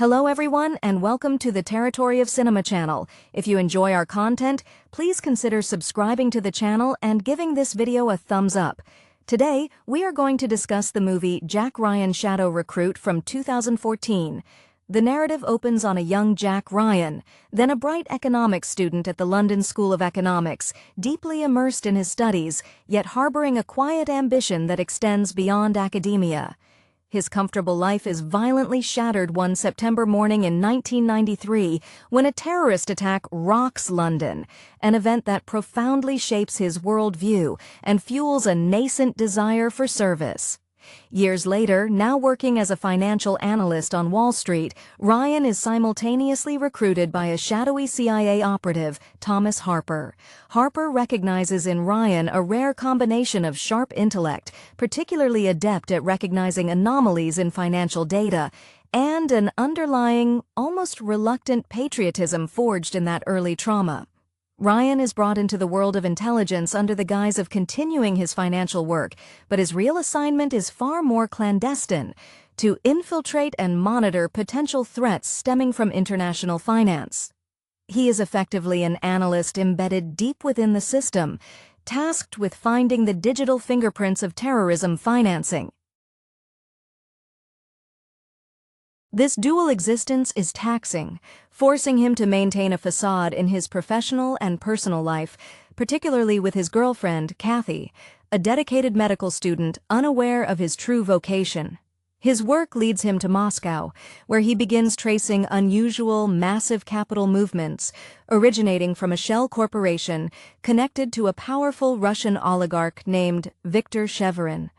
Hello everyone and welcome to the Territory of Cinema channel. If you enjoy our content, please consider subscribing to the channel and giving this video a thumbs up. Today, we are going to discuss the movie Jack Ryan Shadow Recruit from 2014. The narrative opens on a young Jack Ryan, then a bright economics student at the London School of Economics, deeply immersed in his studies, yet harboring a quiet ambition that extends beyond academia. His comfortable life is violently shattered one September morning in 1993 when a terrorist attack rocks London, an event that profoundly shapes his worldview and fuels a nascent desire for service. Years later, now working as a financial analyst on Wall Street, Ryan is simultaneously recruited by a shadowy CIA operative, Thomas Harper. Harper recognizes in Ryan a rare combination of sharp intellect, particularly adept at recognizing anomalies in financial data, and an underlying, almost reluctant patriotism forged in that early trauma. Ryan is brought into the world of intelligence under the guise of continuing his financial work, but his real assignment is far more clandestine: to infiltrate and monitor potential threats stemming from international finance. He is effectively an analyst embedded deep within the system, tasked with finding the digital fingerprints of terrorism financing. This dual existence is taxing, forcing him to maintain a facade in his professional and personal life, particularly with his girlfriend, Kathy, a dedicated medical student unaware of his true vocation. His work leads him to Moscow, where he begins tracing unusual, massive capital movements originating from a shell corporation connected to a powerful Russian oligarch named Viktor Sheverin.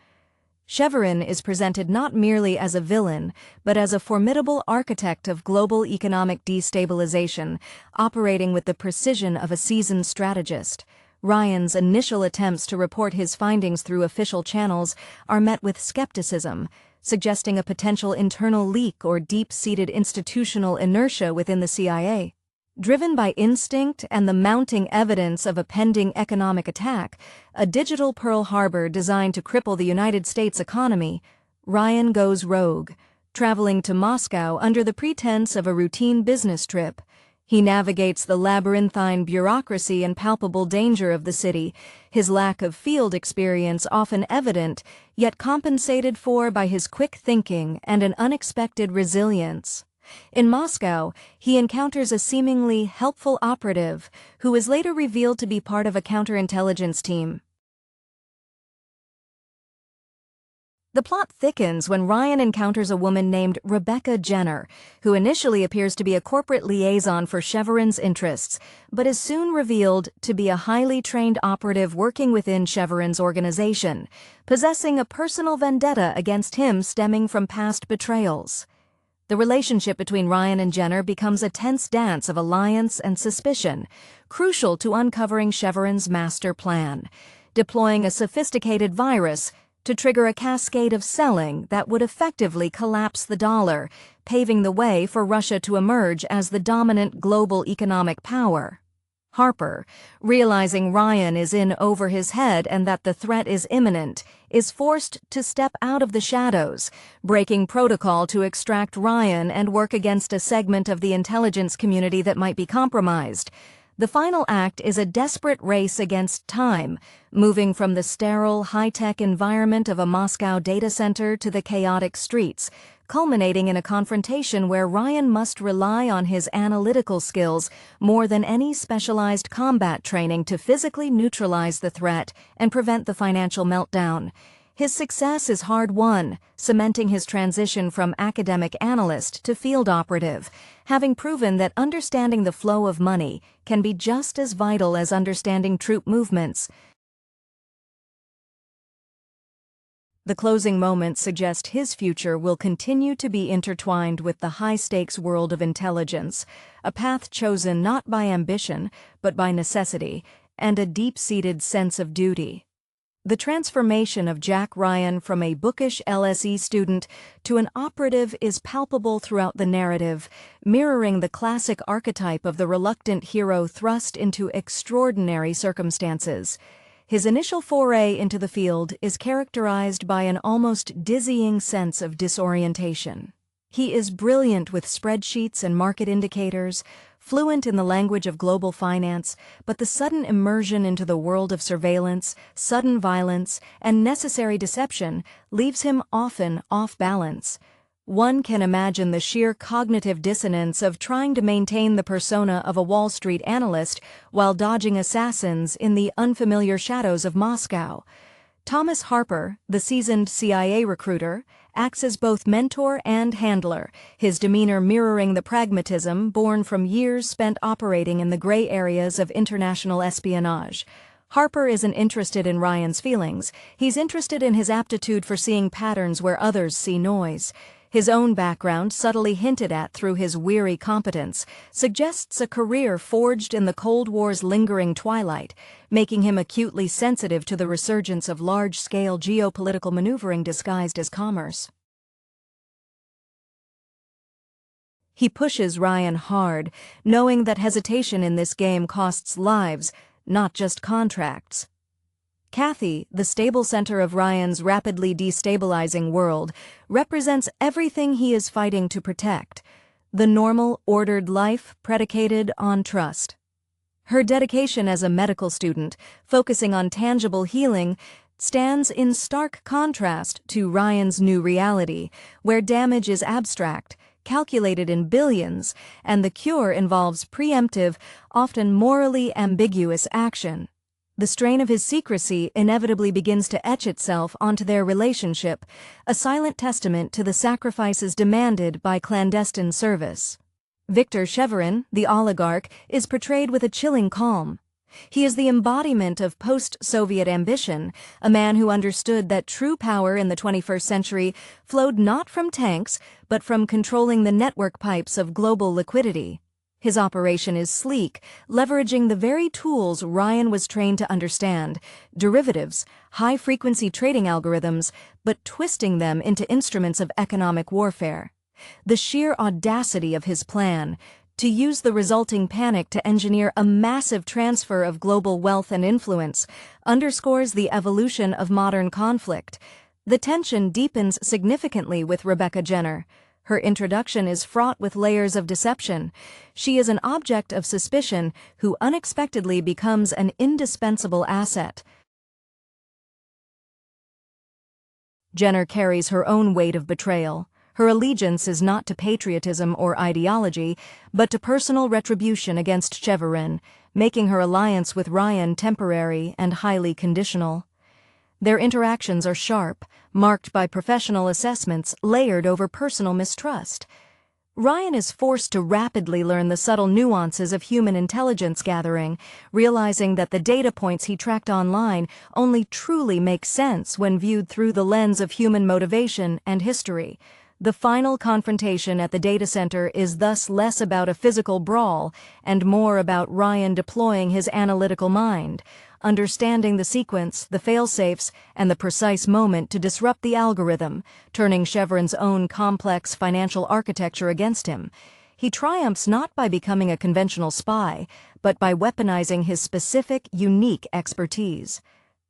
Sheverin is presented not merely as a villain, but as a formidable architect of global economic destabilization, operating with the precision of a seasoned strategist. Ryan's initial attempts to report his findings through official channels are met with skepticism, suggesting a potential internal leak or deep-seated institutional inertia within the CIA. Driven by instinct and the mounting evidence of a pending economic attack, a digital Pearl Harbor designed to cripple the United States economy, Ryan goes rogue, traveling to Moscow under the pretense of a routine business trip. He navigates the labyrinthine bureaucracy and palpable danger of the city, his lack of field experience often evident, yet compensated for by his quick thinking and an unexpected resilience. In Moscow, he encounters a seemingly helpful operative who is later revealed to be part of a counterintelligence team. The plot thickens when Ryan encounters a woman named Rebecca Jenner, who initially appears to be a corporate liaison for Sheverin's interests, but is soon revealed to be a highly trained operative working within Sheverin's organization, possessing a personal vendetta against him stemming from past betrayals. The relationship between Ryan and Jenner becomes a tense dance of alliance and suspicion, crucial to uncovering Sheverin's master plan, deploying a sophisticated virus to trigger a cascade of selling that would effectively collapse the dollar, paving the way for Russia to emerge as the dominant global economic power. Harper, realizing Ryan is in over his head and that the threat is imminent, is forced to step out of the shadows, breaking protocol to extract Ryan and work against a segment of the intelligence community that might be compromised. The final act is a desperate race against time, moving from the sterile, high-tech environment of a Moscow data center to the chaotic streets, culminating in a confrontation where Ryan must rely on his analytical skills more than any specialized combat training to physically neutralize the threat and prevent the financial meltdown. His success is hard-won, cementing his transition from academic analyst to field operative, having proven that understanding the flow of money can be just as vital as understanding troop movements. The closing moments suggest his future will continue to be intertwined with the high-stakes world of intelligence, a path chosen not by ambition, but by necessity, and a deep-seated sense of duty. The transformation of Jack Ryan from a bookish LSE student to an operative is palpable throughout the narrative, mirroring the classic archetype of the reluctant hero thrust into extraordinary circumstances. His initial foray into the field is characterized by an almost dizzying sense of disorientation. He is brilliant with spreadsheets and market indicators, fluent in the language of global finance, but the sudden immersion into the world of surveillance, sudden violence, and necessary deception leaves him often off balance. One can imagine the sheer cognitive dissonance of trying to maintain the persona of a Wall Street analyst while dodging assassins in the unfamiliar shadows of Moscow. Thomas Harper, the seasoned CIA recruiter, acts as both mentor and handler, his demeanor mirroring the pragmatism born from years spent operating in the gray areas of international espionage. Harper isn't interested in Ryan's feelings. He's interested in his aptitude for seeing patterns where others see noise. His own background, subtly hinted at through his weary competence, suggests a career forged in the Cold War's lingering twilight, making him acutely sensitive to the resurgence of large-scale geopolitical maneuvering disguised as commerce. He pushes Ryan hard, knowing that hesitation in this game costs lives, not just contracts. Kathy, the stable center of Ryan's rapidly destabilizing world, represents everything he is fighting to protect: the normal, ordered life predicated on trust. Her dedication as a medical student, focusing on tangible healing, stands in stark contrast to Ryan's new reality, where damage is abstract, calculated in billions, and the cure involves preemptive, often morally ambiguous action. The strain of his secrecy inevitably begins to etch itself onto their relationship, a silent testament to the sacrifices demanded by clandestine service. Victor Sheverin, the oligarch, is portrayed with a chilling calm. He is the embodiment of post-Soviet ambition, a man who understood that true power in the 21st century flowed not from tanks, but from controlling the network pipes of global liquidity. His operation is sleek, leveraging the very tools Ryan was trained to understand: derivatives, high-frequency trading algorithms, but twisting them into instruments of economic warfare. The sheer audacity of his plan, to use the resulting panic to engineer a massive transfer of global wealth and influence, underscores the evolution of modern conflict. The tension deepens significantly with Rebecca Jenner. Her introduction is fraught with layers of deception. She is an object of suspicion who unexpectedly becomes an indispensable asset. Jenner carries her own weight of betrayal. Her allegiance is not to patriotism or ideology, but to personal retribution against Sheverin, making her alliance with Ryan temporary and highly conditional. Their interactions are sharp, marked by professional assessments layered over personal mistrust. Ryan is forced to rapidly learn the subtle nuances of human intelligence gathering, realizing that the data points he tracked online only truly make sense when viewed through the lens of human motivation and history. The final confrontation at the data center is thus less about a physical brawl and more about Ryan deploying his analytical mind, understanding the sequence, the fail-safes, and the precise moment to disrupt the algorithm, turning Sheverin's own complex financial architecture against him. He triumphs not by becoming a conventional spy, but by weaponizing his specific, unique expertise.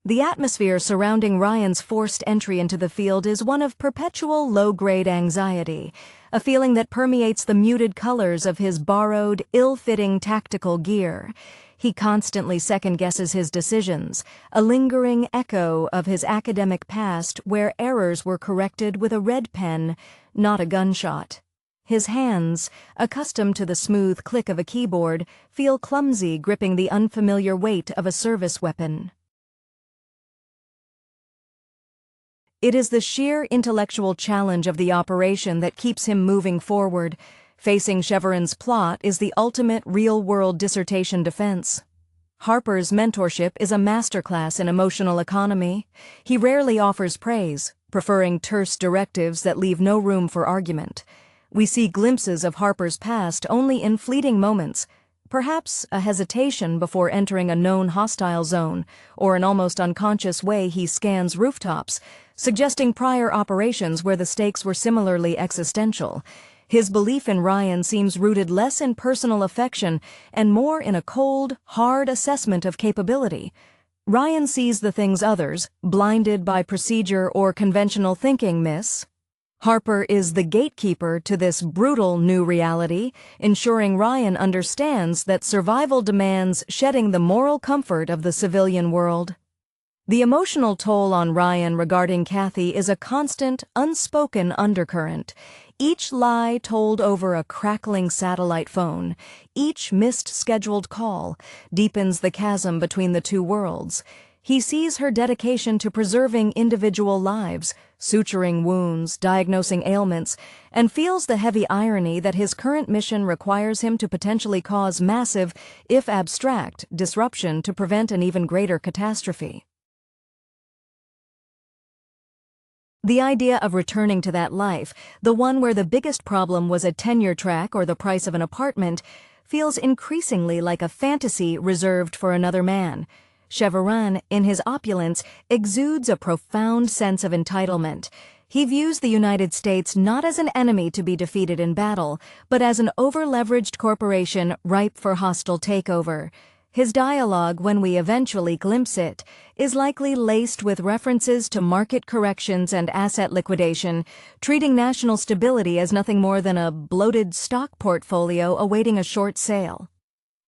The atmosphere surrounding Ryan's forced entry into the field is one of perpetual low-grade anxiety, a feeling that permeates the muted colors of his borrowed, ill-fitting tactical gear. He constantly second-guesses his decisions, a lingering echo of his academic past where errors were corrected with a red pen, not a gunshot. His hands, accustomed to the smooth click of a keyboard, feel clumsy gripping the unfamiliar weight of a service weapon. It is the sheer intellectual challenge of the operation that keeps him moving forward. Facing Sheverin's plot is the ultimate real-world dissertation defense. Harper's mentorship is a masterclass in emotional economy. He rarely offers praise, preferring terse directives that leave no room for argument. We see glimpses of Harper's past only in fleeting moments, perhaps a hesitation before entering a known hostile zone, or an almost unconscious way he scans rooftops, suggesting prior operations where the stakes were similarly existential. His belief in Ryan seems rooted less in personal affection and more in a cold, hard assessment of capability. Ryan sees the things others, blinded by procedure or conventional thinking, miss. Harper is the gatekeeper to this brutal new reality, ensuring Ryan understands that survival demands shedding the moral comfort of the civilian world. The emotional toll on Ryan regarding Kathy is a constant, unspoken undercurrent. Each lie told over a crackling satellite phone, each missed scheduled call, deepens the chasm between the two worlds. He sees her dedication to preserving individual lives, suturing wounds, diagnosing ailments, and feels the heavy irony that his current mission requires him to potentially cause massive, if abstract, disruption to prevent an even greater catastrophe. The idea of returning to that life, the one where the biggest problem was a tenure track or the price of an apartment, feels increasingly like a fantasy reserved for another man. Chevron, in his opulence, exudes a profound sense of entitlement. He views the United States not as an enemy to be defeated in battle, but as an over-leveraged corporation ripe for hostile takeover. His dialogue, when we eventually glimpse it, is likely laced with references to market corrections and asset liquidation, treating national stability as nothing more than a bloated stock portfolio awaiting a short sale.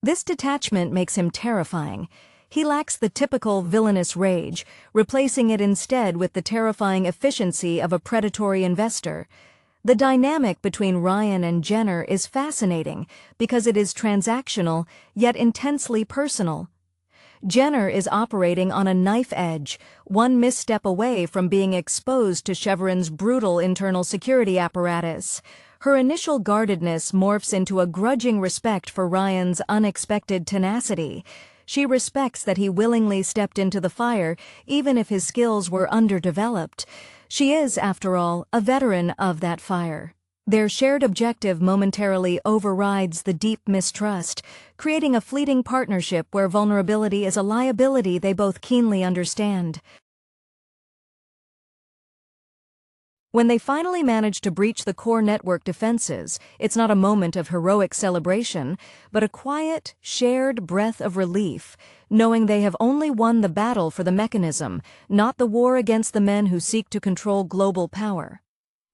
This detachment makes him terrifying. He lacks the typical villainous rage, replacing it instead with the terrifying efficiency of a predatory investor. The dynamic between Ryan and Jenner is fascinating because it is transactional, yet intensely personal. Jenner is operating on a knife edge, one misstep away from being exposed to Chevron's brutal internal security apparatus. Her initial guardedness morphs into a grudging respect for Ryan's unexpected tenacity. She respects that he willingly stepped into the fire, even if his skills were underdeveloped. She is, after all, a veteran of that fire. Their shared objective momentarily overrides the deep mistrust, creating a fleeting partnership where vulnerability is a liability they both keenly understand. When they finally manage to breach the core network defenses, it's not a moment of heroic celebration, but a quiet, shared breath of relief, knowing they have only won the battle for the mechanism, not the war against the men who seek to control global power.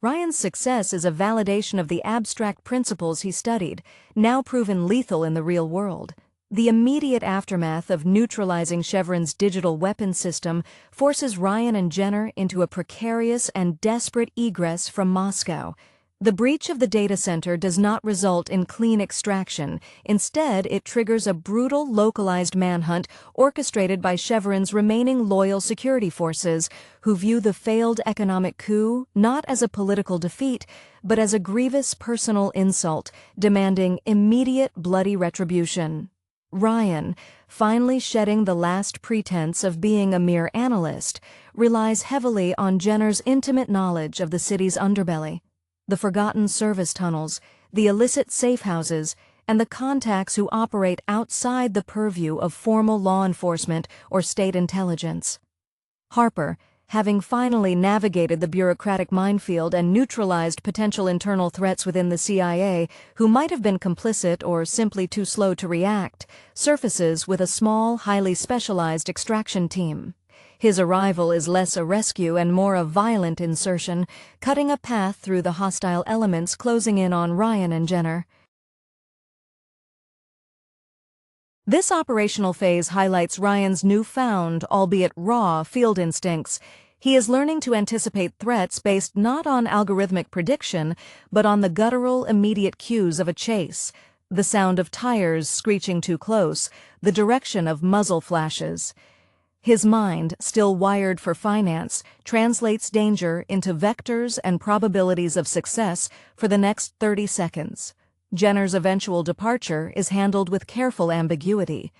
Ryan's success is a validation of the abstract principles he studied, now proven lethal in the real world. The immediate aftermath of neutralizing Chevron's digital weapons system forces Ryan and Jenner into a precarious and desperate egress from Moscow. The breach of the data center does not result in clean extraction. Instead, it triggers a brutal, localized manhunt orchestrated by Chevron's remaining loyal security forces, who view the failed economic coup not as a political defeat, but as a grievous personal insult, demanding immediate bloody retribution. Ryan, finally shedding the last pretense of being a mere analyst, relies heavily on Jenner's intimate knowledge of the city's underbelly, the forgotten service tunnels, the illicit safe houses, and the contacts who operate outside the purview of formal law enforcement or state intelligence. Harper, having finally navigated the bureaucratic minefield and neutralized potential internal threats within the CIA, who might have been complicit or simply too slow to react, surfaces with a small, highly specialized extraction team. His arrival is less a rescue and more a violent insertion, cutting a path through the hostile elements closing in on Ryan and Jenner. This operational phase highlights Ryan's newfound, albeit raw, field instincts. He is learning to anticipate threats based not on algorithmic prediction, but on the guttural, immediate cues of a chase, the sound of tires screeching too close, the direction of muzzle flashes. His mind, still wired for finance, translates danger into vectors and probabilities of success for the next 30 seconds. Jenner's eventual departure is handled with careful ambiguity.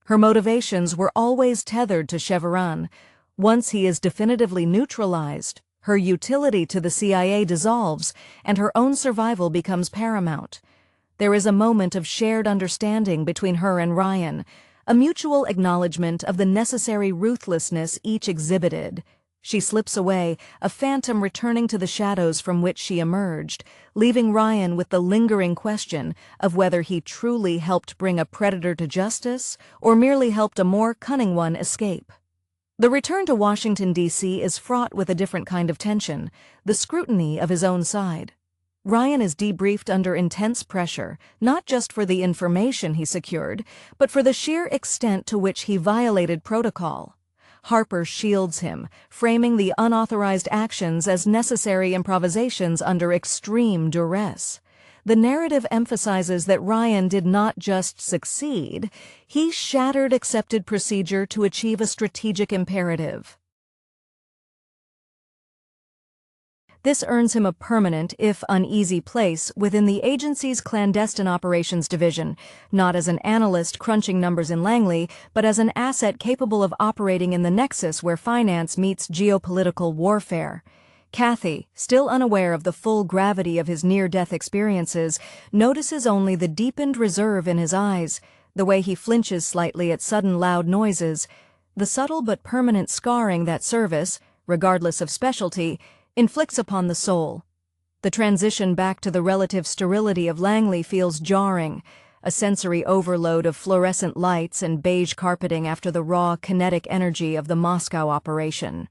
Her motivations were always tethered to Chevron. Once he is definitively neutralized, her utility to the CIA dissolves, and her own survival becomes paramount. There is a moment of shared understanding between her and Ryan, a mutual acknowledgement of the necessary ruthlessness each exhibited. She slips away, a phantom returning to the shadows from which she emerged, leaving Ryan with the lingering question of whether he truly helped bring a predator to justice or merely helped a more cunning one escape. The return to Washington, D.C. is fraught with a different kind of tension, the scrutiny of his own side. Ryan is debriefed under intense pressure, not just for the information he secured, but for the sheer extent to which he violated protocol. Harper shields him, framing the unauthorized actions as necessary improvisations under extreme duress. The narrative emphasizes that Ryan did not just succeed, he shattered accepted procedure to achieve a strategic imperative. This earns him a permanent, if uneasy, place within the agency's clandestine operations division, not as an analyst crunching numbers in Langley, but as an asset capable of operating in the nexus where finance meets geopolitical warfare. Kathy, still unaware of the full gravity of his near-death experiences, notices only the deepened reserve in his eyes, the way he flinches slightly at sudden loud noises, the subtle but permanent scarring that service, regardless of specialty, inflicts upon the soul. The transition back to the relative sterility of Langley feels jarring, a sensory overload of fluorescent lights and beige carpeting after the raw kinetic energy of the Moscow operation.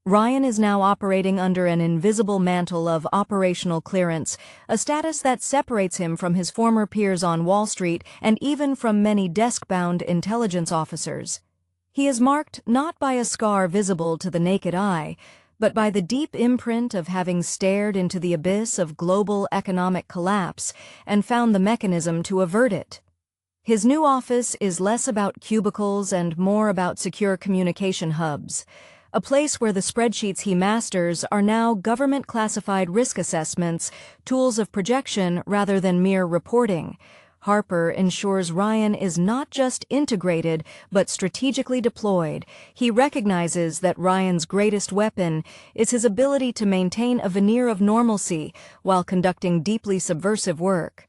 Ryan is now operating under an invisible mantle of operational clearance, a status that separates him from his former peers on Wall Street and even from many desk-bound intelligence officers. He is marked not by a scar visible to the naked eye, but by the deep imprint of having stared into the abyss of global economic collapse and found the mechanism to avert it. His new office is less about cubicles and more about secure communication hubs, a place where the spreadsheets he masters are now government-classified risk assessments, tools of projection rather than mere reporting. Harper ensures Ryan is not just integrated, but strategically deployed. He recognizes that Ryan's greatest weapon is his ability to maintain a veneer of normalcy while conducting deeply subversive work.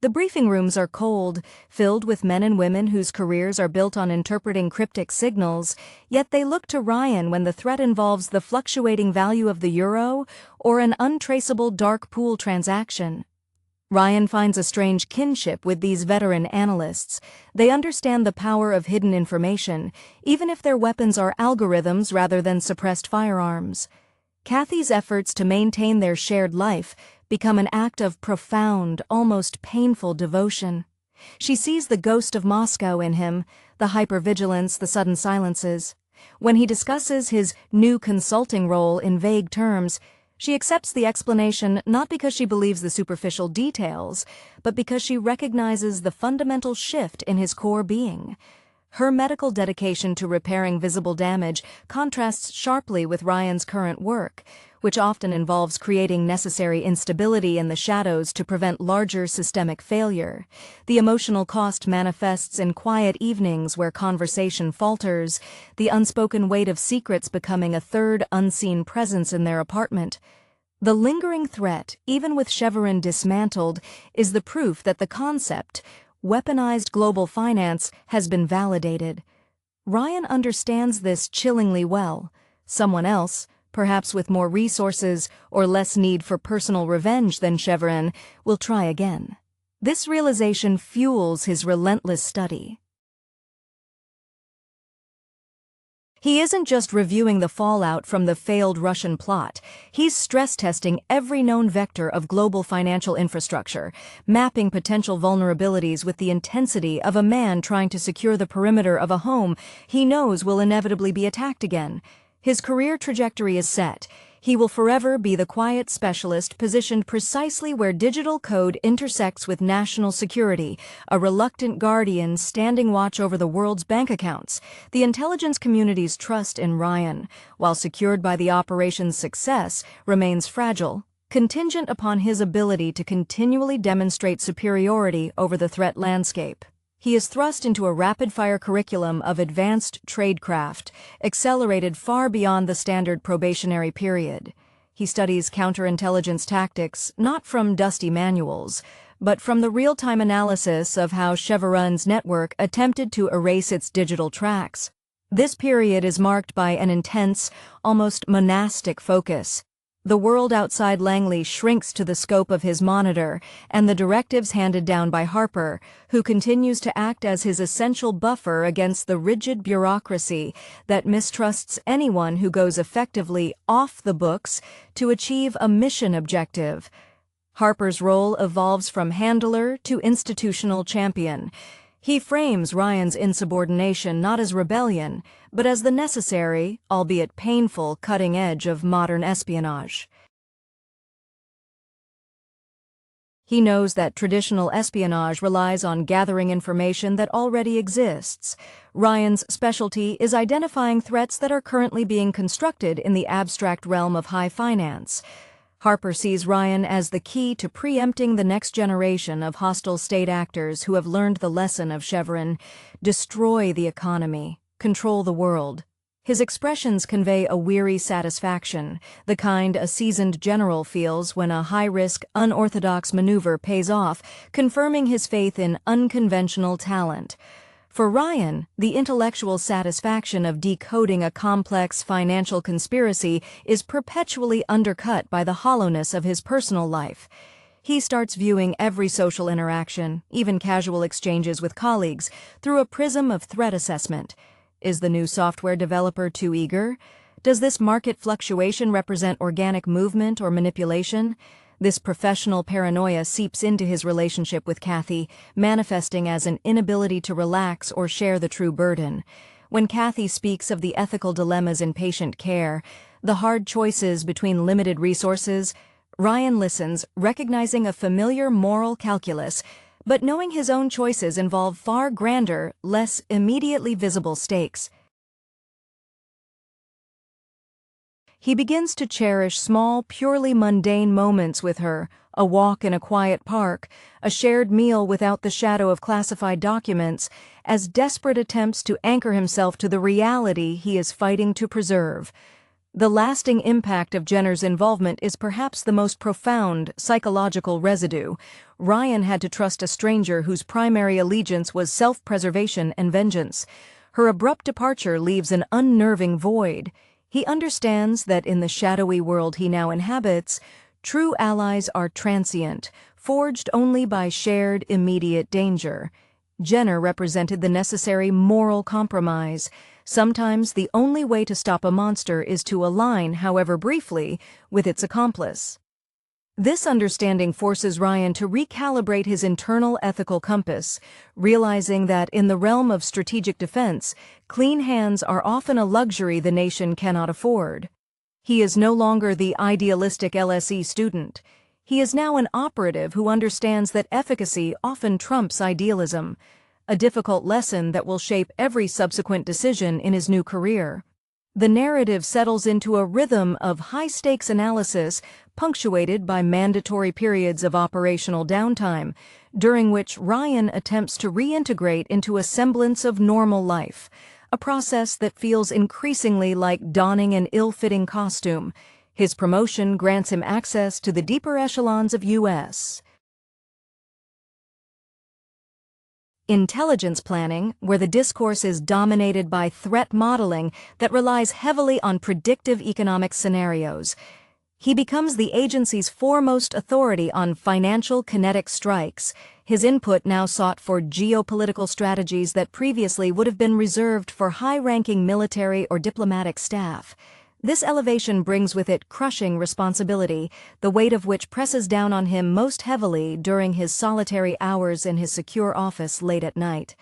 The briefing rooms are cold, filled with men and women whose careers are built on interpreting cryptic signals, yet they look to Ryan when the threat involves the fluctuating value of the euro or an untraceable dark pool transaction. Ryan finds a strange kinship with these veteran analysts. They understand the power of hidden information, even if their weapons are algorithms rather than suppressed firearms. Kathy's efforts to maintain their shared life become an act of profound, almost painful devotion. She sees the ghost of Moscow in him, the hypervigilance, the sudden silences. When he discusses his new consulting role in vague terms, she accepts the explanation not because she believes the superficial details, but because she recognizes the fundamental shift in his core being. Her medical dedication to repairing visible damage contrasts sharply with Ryan's current work, which often involves creating necessary instability in the shadows to prevent larger systemic failure. The emotional cost manifests in quiet evenings where conversation falters, the unspoken weight of secrets becoming a third unseen presence in their apartment. The lingering threat, even with Chevron dismantled, is the proof that the concept, weaponized global finance, has been validated. Ryan understands this chillingly well. Someone else, perhaps with more resources or less need for personal revenge than Chevron, will try again. This realization fuels his relentless study. He isn't just reviewing the fallout from the failed Russian plot, he's stress-testing every known vector of global financial infrastructure, mapping potential vulnerabilities with the intensity of a man trying to secure the perimeter of a home he knows will inevitably be attacked again. His career trajectory is set. He will forever be the quiet specialist positioned precisely where digital code intersects with national security, a reluctant guardian standing watch over the world's bank accounts. The intelligence community's trust in Ryan, while secured by the operation's success, remains fragile, contingent upon his ability to continually demonstrate superiority over the threat landscape. He is thrust into a rapid-fire curriculum of advanced tradecraft, accelerated far beyond the standard probationary period. He studies counterintelligence tactics not from dusty manuals, but from the real-time analysis of how Chevron's network attempted to erase its digital tracks. This period is marked by an intense, almost monastic focus. The world outside Langley shrinks to the scope of his monitor, and the directives handed down by Harper, who continues to act as his essential buffer against the rigid bureaucracy that mistrusts anyone who goes effectively off the books to achieve a mission objective. Harper's role evolves from handler to institutional champion. He frames Ryan's insubordination not as rebellion, but as the necessary, albeit painful, cutting edge of modern espionage. He knows that traditional espionage relies on gathering information that already exists. Ryan's specialty is identifying threats that are currently being constructed in the abstract realm of high finance. Harper sees Ryan as the key to preempting the next generation of hostile state actors who have learned the lesson of Chevron: destroy the economy, control the world. His expressions convey a weary satisfaction, the kind a seasoned general feels when a high-risk, unorthodox maneuver pays off, confirming his faith in unconventional talent. For Ryan, the intellectual satisfaction of decoding a complex financial conspiracy is perpetually undercut by the hollowness of his personal life. He starts viewing every social interaction, even casual exchanges with colleagues, through a prism of threat assessment. Is the new software developer too eager? Does this market fluctuation represent organic movement or manipulation? This professional paranoia seeps into his relationship with Kathy, manifesting as an inability to relax or share the true burden. When Kathy speaks of the ethical dilemmas in patient care, the hard choices between limited resources, Ryan listens, recognizing a familiar moral calculus, but knowing his own choices involve far grander, less immediately visible stakes. He begins to cherish small, purely mundane moments with her: a walk in a quiet park, a shared meal without the shadow of classified documents, as desperate attempts to anchor himself to the reality he is fighting to preserve. The lasting impact of Jenner's involvement is perhaps the most profound psychological residue. Ryan had to trust a stranger whose primary allegiance was self-preservation and vengeance. Her abrupt departure leaves an unnerving void. He understands that in the shadowy world he now inhabits, true allies are transient, forged only by shared immediate danger. Jenner represented the necessary moral compromise. Sometimes the only way to stop a monster is to align, however briefly, with its accomplice. This understanding forces Ryan to recalibrate his internal ethical compass, realizing that in the realm of strategic defense, clean hands are often a luxury the nation cannot afford. He is no longer the idealistic LSE student. He is now an operative who understands that efficacy often trumps idealism, a difficult lesson that will shape every subsequent decision in his new career. The narrative settles into a rhythm of high-stakes analysis punctuated by mandatory periods of operational downtime, during which Ryan attempts to reintegrate into a semblance of normal life, a process that feels increasingly like donning an ill-fitting costume. His promotion grants him access to the deeper echelons of U.S. intelligence planning, where the discourse is dominated by threat modeling that relies heavily on predictive economic scenarios. He becomes the agency's foremost authority on financial kinetic strikes, his input now sought for geopolitical strategies that previously would have been reserved for high-ranking military or diplomatic staff. This elevation brings with it crushing responsibility, the weight of which presses down on him most heavily during his solitary hours in his secure office late at night.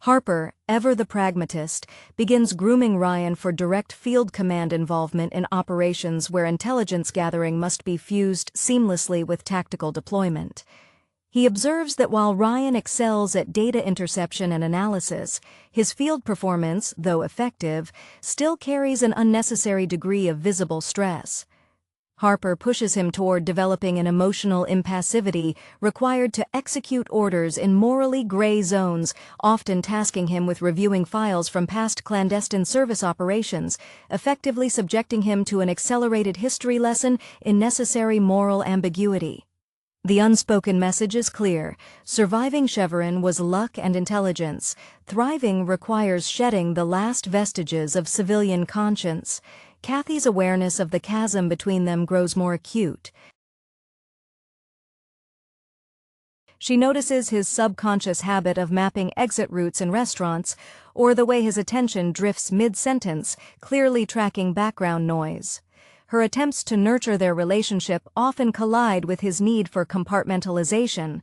Harper, ever the pragmatist, begins grooming Ryan for direct field command involvement in operations where intelligence gathering must be fused seamlessly with tactical deployment. He observes that while Ryan excels at data interception and analysis, his field performance, though effective, still carries an unnecessary degree of visible stress. Harper pushes him toward developing an emotional impassivity required to execute orders in morally gray zones, often tasking him with reviewing files from past clandestine service operations, effectively subjecting him to an accelerated history lesson in necessary moral ambiguity. The unspoken message is clear: surviving Chevron was luck and intelligence. Thriving requires shedding the last vestiges of civilian conscience. Kathy's awareness of the chasm between them grows more acute. She notices his subconscious habit of mapping exit routes in restaurants, or the way his attention drifts mid-sentence, clearly tracking background noise. Her attempts to nurture their relationship often collide with his need for compartmentalization.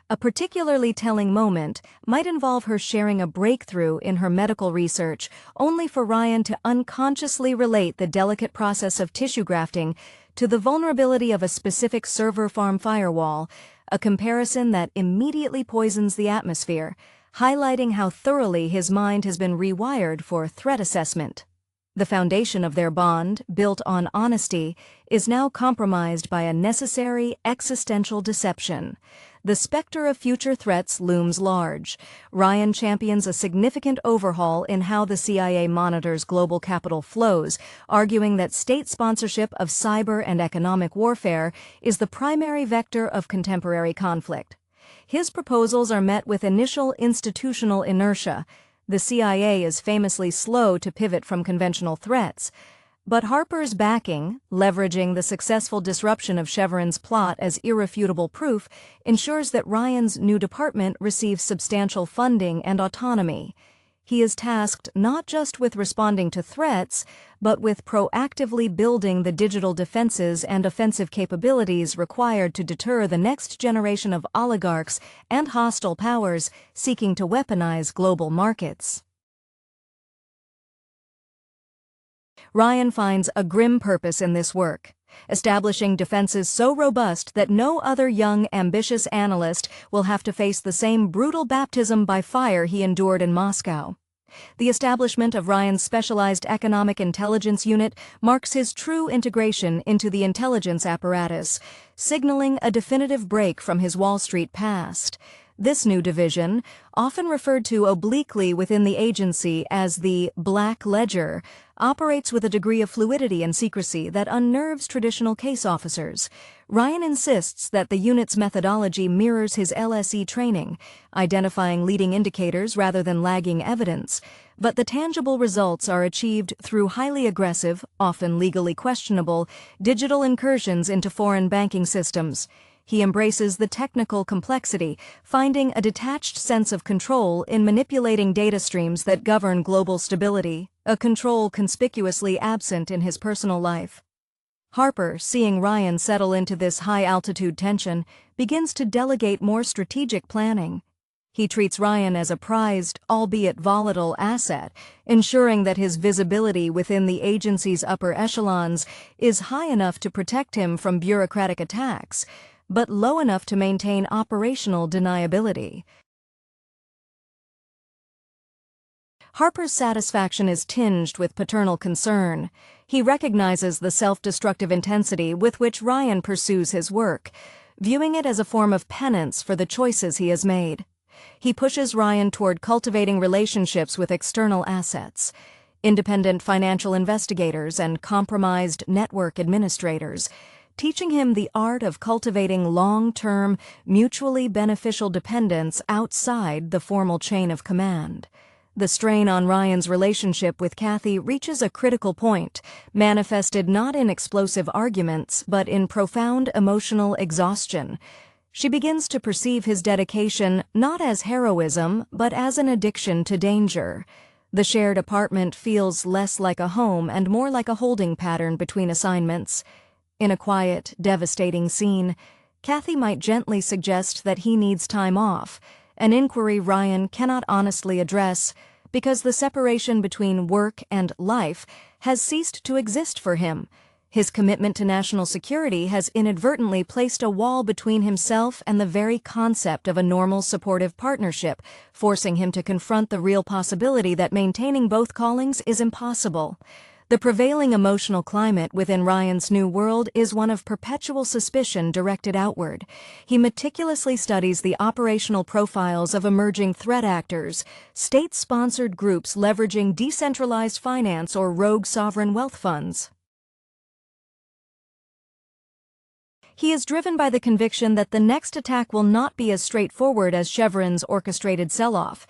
A particularly telling moment might involve her sharing a breakthrough in her medical research, only for Ryan to unconsciously relate the delicate process of tissue grafting to the vulnerability of a specific server farm firewall, a comparison that immediately poisons the atmosphere, highlighting how thoroughly his mind has been rewired for threat assessment. The foundation of their bond, built on honesty, is now compromised by a necessary existential deception. The specter of future threats looms large. Ryan champions a significant overhaul in how the CIA monitors global capital flows, arguing that state sponsorship of cyber and economic warfare is the primary vector of contemporary conflict. His proposals are met with initial institutional inertia. The CIA is famously slow to pivot from conventional threats. But Harper's backing, leveraging the successful disruption of Chevron's plot as irrefutable proof, ensures that Ryan's new department receives substantial funding and autonomy. He is tasked not just with responding to threats, but with proactively building the digital defenses and offensive capabilities required to deter the next generation of oligarchs and hostile powers seeking to weaponize global markets. Ryan finds a grim purpose in this work, establishing defenses so robust that no other young, ambitious analyst will have to face the same brutal baptism by fire he endured in Moscow. The establishment of Ryan's specialized economic intelligence unit marks his true integration into the intelligence apparatus, signaling a definitive break from his Wall Street past. This new division, often referred to obliquely within the agency as the Black Ledger, operates with a degree of fluidity and secrecy that unnerves traditional case officers. Ryan insists that the unit's methodology mirrors his LSE training, identifying leading indicators rather than lagging evidence, but the tangible results are achieved through highly aggressive, often legally questionable, digital incursions into foreign banking systems. He embraces the technical complexity, finding a detached sense of control in manipulating data streams that govern global stability, a control conspicuously absent in his personal life. Harper, seeing Ryan settle into this high-altitude tension, begins to delegate more strategic planning. He treats Ryan as a prized, albeit volatile, asset, ensuring that his visibility within the agency's upper echelons is high enough to protect him from bureaucratic attacks, but low enough to maintain operational deniability. Harper's satisfaction is tinged with paternal concern. He recognizes the self-destructive intensity with which Ryan pursues his work, viewing it as a form of penance for the choices he has made. He pushes Ryan toward cultivating relationships with external assets, independent financial investigators and compromised network administrators, teaching him the art of cultivating long-term, mutually beneficial dependence outside the formal chain of command. The strain on Ryan's relationship with Kathy reaches a critical point, manifested not in explosive arguments, but in profound emotional exhaustion. She begins to perceive his dedication not as heroism, but as an addiction to danger. The shared apartment feels less like a home and more like a holding pattern between assignments. In a quiet, devastating scene, Kathy might gently suggest that he needs time off, an inquiry Ryan cannot honestly address because the separation between work and life has ceased to exist for him. His commitment to national security has inadvertently placed a wall between himself and the very concept of a normal supportive partnership, forcing him to confront the real possibility that maintaining both callings is impossible. The prevailing emotional climate within Ryan's new world is one of perpetual suspicion directed outward. He meticulously studies the operational profiles of emerging threat actors, state-sponsored groups leveraging decentralized finance or rogue sovereign wealth funds. He is driven by the conviction that the next attack will not be as straightforward as Chevron's orchestrated sell-off.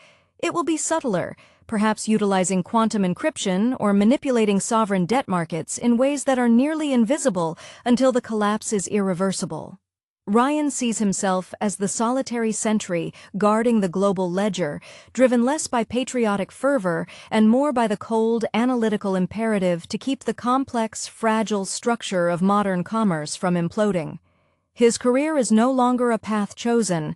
It will be subtler, perhaps utilizing quantum encryption or manipulating sovereign debt markets in ways that are nearly invisible until the collapse is irreversible. Ryan sees himself as the solitary sentry guarding the global ledger, driven less by patriotic fervor and more by the cold, analytical imperative to keep the complex, fragile structure of modern commerce from imploding. His career is no longer a path chosen,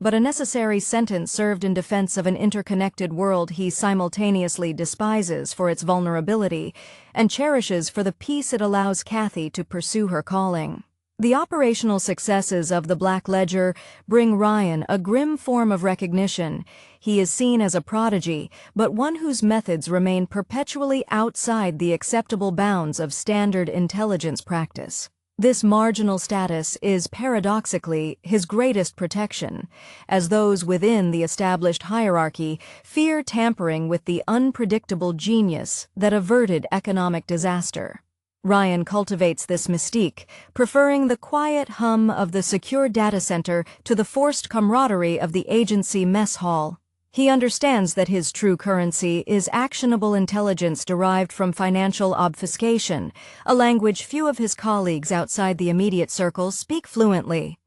but a necessary sentence served in defense of an interconnected world he simultaneously despises for its vulnerability and cherishes for the peace it allows Kathy to pursue her calling. The operational successes of the Black Ledger bring Ryan a grim form of recognition. He is seen as a prodigy, but one whose methods remain perpetually outside the acceptable bounds of standard intelligence practice. This marginal status is paradoxically his greatest protection, as those within the established hierarchy fear tampering with the unpredictable genius that averted economic disaster. Ryan cultivates this mystique, preferring the quiet hum of the secure data center to the forced camaraderie of the agency mess hall. He understands that his true currency is actionable intelligence derived from financial obfuscation, a language few of his colleagues outside the immediate circle speak fluently.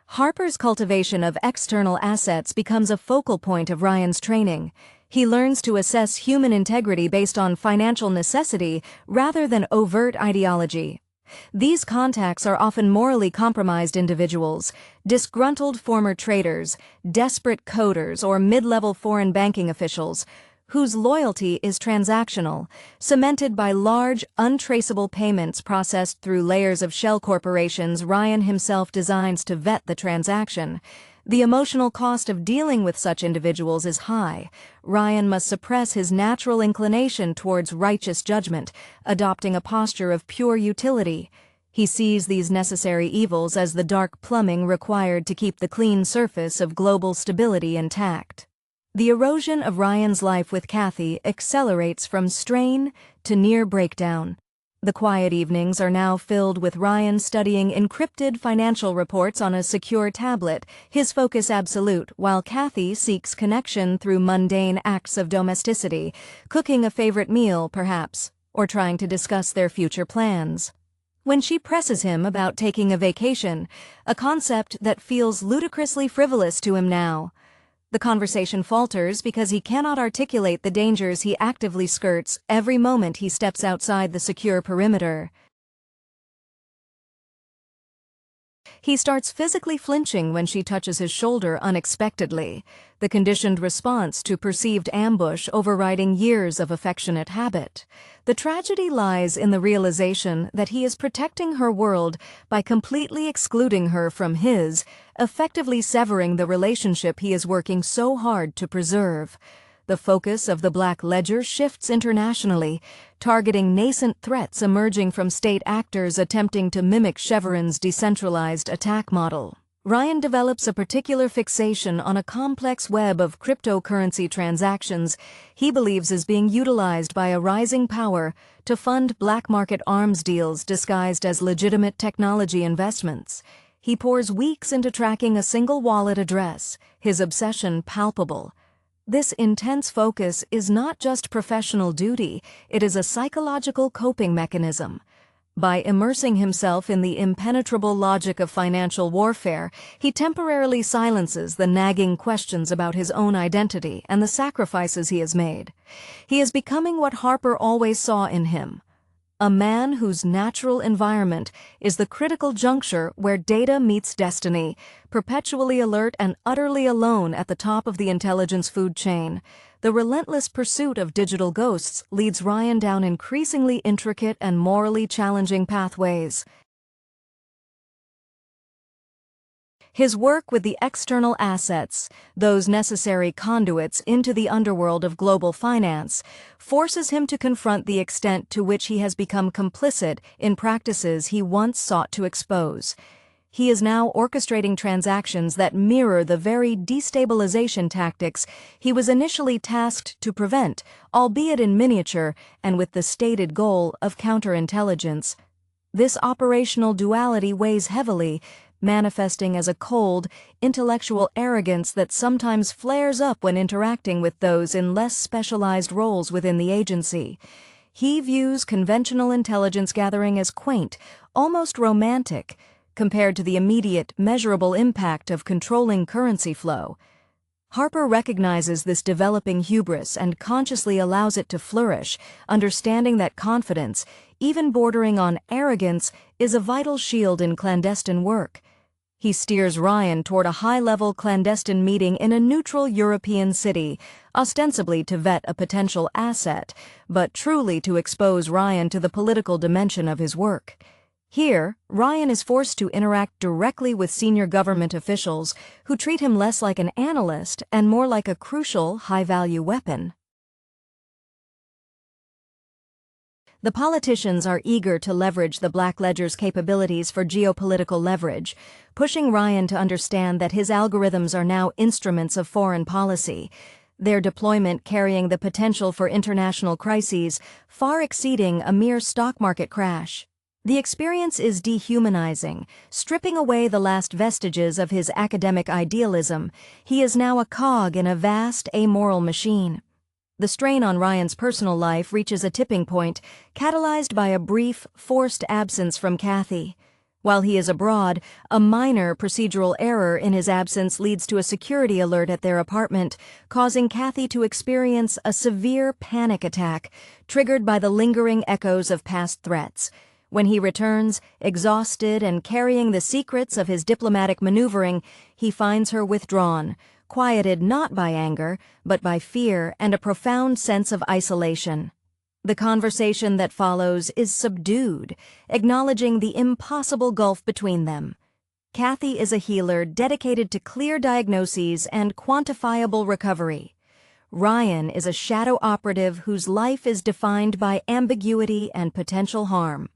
Harper's cultivation of external assets becomes a focal point of Ryan's training. He learns to assess human integrity based on financial necessity rather than overt ideology. These contacts are often morally compromised individuals, disgruntled former traders, desperate coders, or mid-level foreign banking officials, whose loyalty is transactional, cemented by large, untraceable payments processed through layers of shell corporations Ryan himself designs to vet the transaction. The emotional cost of dealing with such individuals is high. Ryan must suppress his natural inclination towards righteous judgment, adopting a posture of pure utility. He sees these necessary evils as the dark plumbing required to keep the clean surface of global stability intact. The erosion of Ryan's life with Kathy accelerates from strain to near breakdown. The quiet evenings are now filled with Ryan studying encrypted financial reports on a secure tablet, his focus absolute, while Kathy seeks connection through mundane acts of domesticity, cooking a favorite meal, perhaps, or trying to discuss their future plans. When she presses him about taking a vacation, a concept that feels ludicrously frivolous to him now, the conversation falters because he cannot articulate the dangers he actively skirts every moment he steps outside the secure perimeter. He starts physically flinching when she touches his shoulder unexpectedly, the conditioned response to perceived ambush overriding years of affectionate habit. The tragedy lies in the realization that he is protecting her world by completely excluding her from his, effectively severing the relationship he is working so hard to preserve. The focus of the Black Ledger shifts internationally, targeting nascent threats emerging from state actors attempting to mimic Chevron's decentralized attack model. Ryan develops a particular fixation on a complex web of cryptocurrency transactions he believes is being utilized by a rising power to fund black market arms deals disguised as legitimate technology investments. He pours weeks into tracking a single wallet address, his obsession palpable. This intense focus is not just professional duty, it is a psychological coping mechanism. By immersing himself in the impenetrable logic of financial warfare, he temporarily silences the nagging questions about his own identity and the sacrifices he has made. He is becoming what Harper always saw in him, a man whose natural environment is the critical juncture where data meets destiny, perpetually alert and utterly alone at the top of the intelligence food chain. The relentless pursuit of digital ghosts leads Ryan down increasingly intricate and morally challenging pathways. His work with the external assets, those necessary conduits into the underworld of global finance, forces him to confront the extent to which he has become complicit in practices he once sought to expose. He is now orchestrating transactions that mirror the very destabilization tactics he was initially tasked to prevent, albeit in miniature and with the stated goal of counterintelligence. This operational duality weighs heavily manifesting as a cold, intellectual arrogance that sometimes flares up when interacting with those in less specialized roles within the agency. He views conventional intelligence gathering as quaint, almost romantic, compared to the immediate, measurable impact of controlling currency flow. Harper recognizes this developing hubris and consciously allows it to flourish, understanding that confidence, even bordering on arrogance, is a vital shield in clandestine work. He steers Ryan toward a high-level clandestine meeting in a neutral European city, ostensibly to vet a potential asset, but truly to expose Ryan to the political dimension of his work. Here, Ryan is forced to interact directly with senior government officials who treat him less like an analyst and more like a crucial, high-value weapon. The politicians are eager to leverage the Black Ledger's capabilities for geopolitical leverage, pushing Ryan to understand that his algorithms are now instruments of foreign policy, their deployment carrying the potential for international crises far exceeding a mere stock market crash. The experience is dehumanizing. Stripping away the last vestiges of his academic idealism, he is now a cog in a vast, amoral machine. The strain on Ryan's personal life reaches a tipping point, catalyzed by a brief, forced absence from Kathy. While he is abroad, a minor procedural error in his absence leads to a security alert at their apartment, causing Kathy to experience a severe panic attack, triggered by the lingering echoes of past threats. When he returns, exhausted and carrying the secrets of his diplomatic maneuvering, he finds her withdrawn, quieted not by anger, but by fear and a profound sense of isolation. The conversation that follows is subdued, acknowledging the impossible gulf between them. Kathy is a healer dedicated to clear diagnoses and quantifiable recovery. Ryan is a shadow operative whose life is defined by ambiguity and potential harm.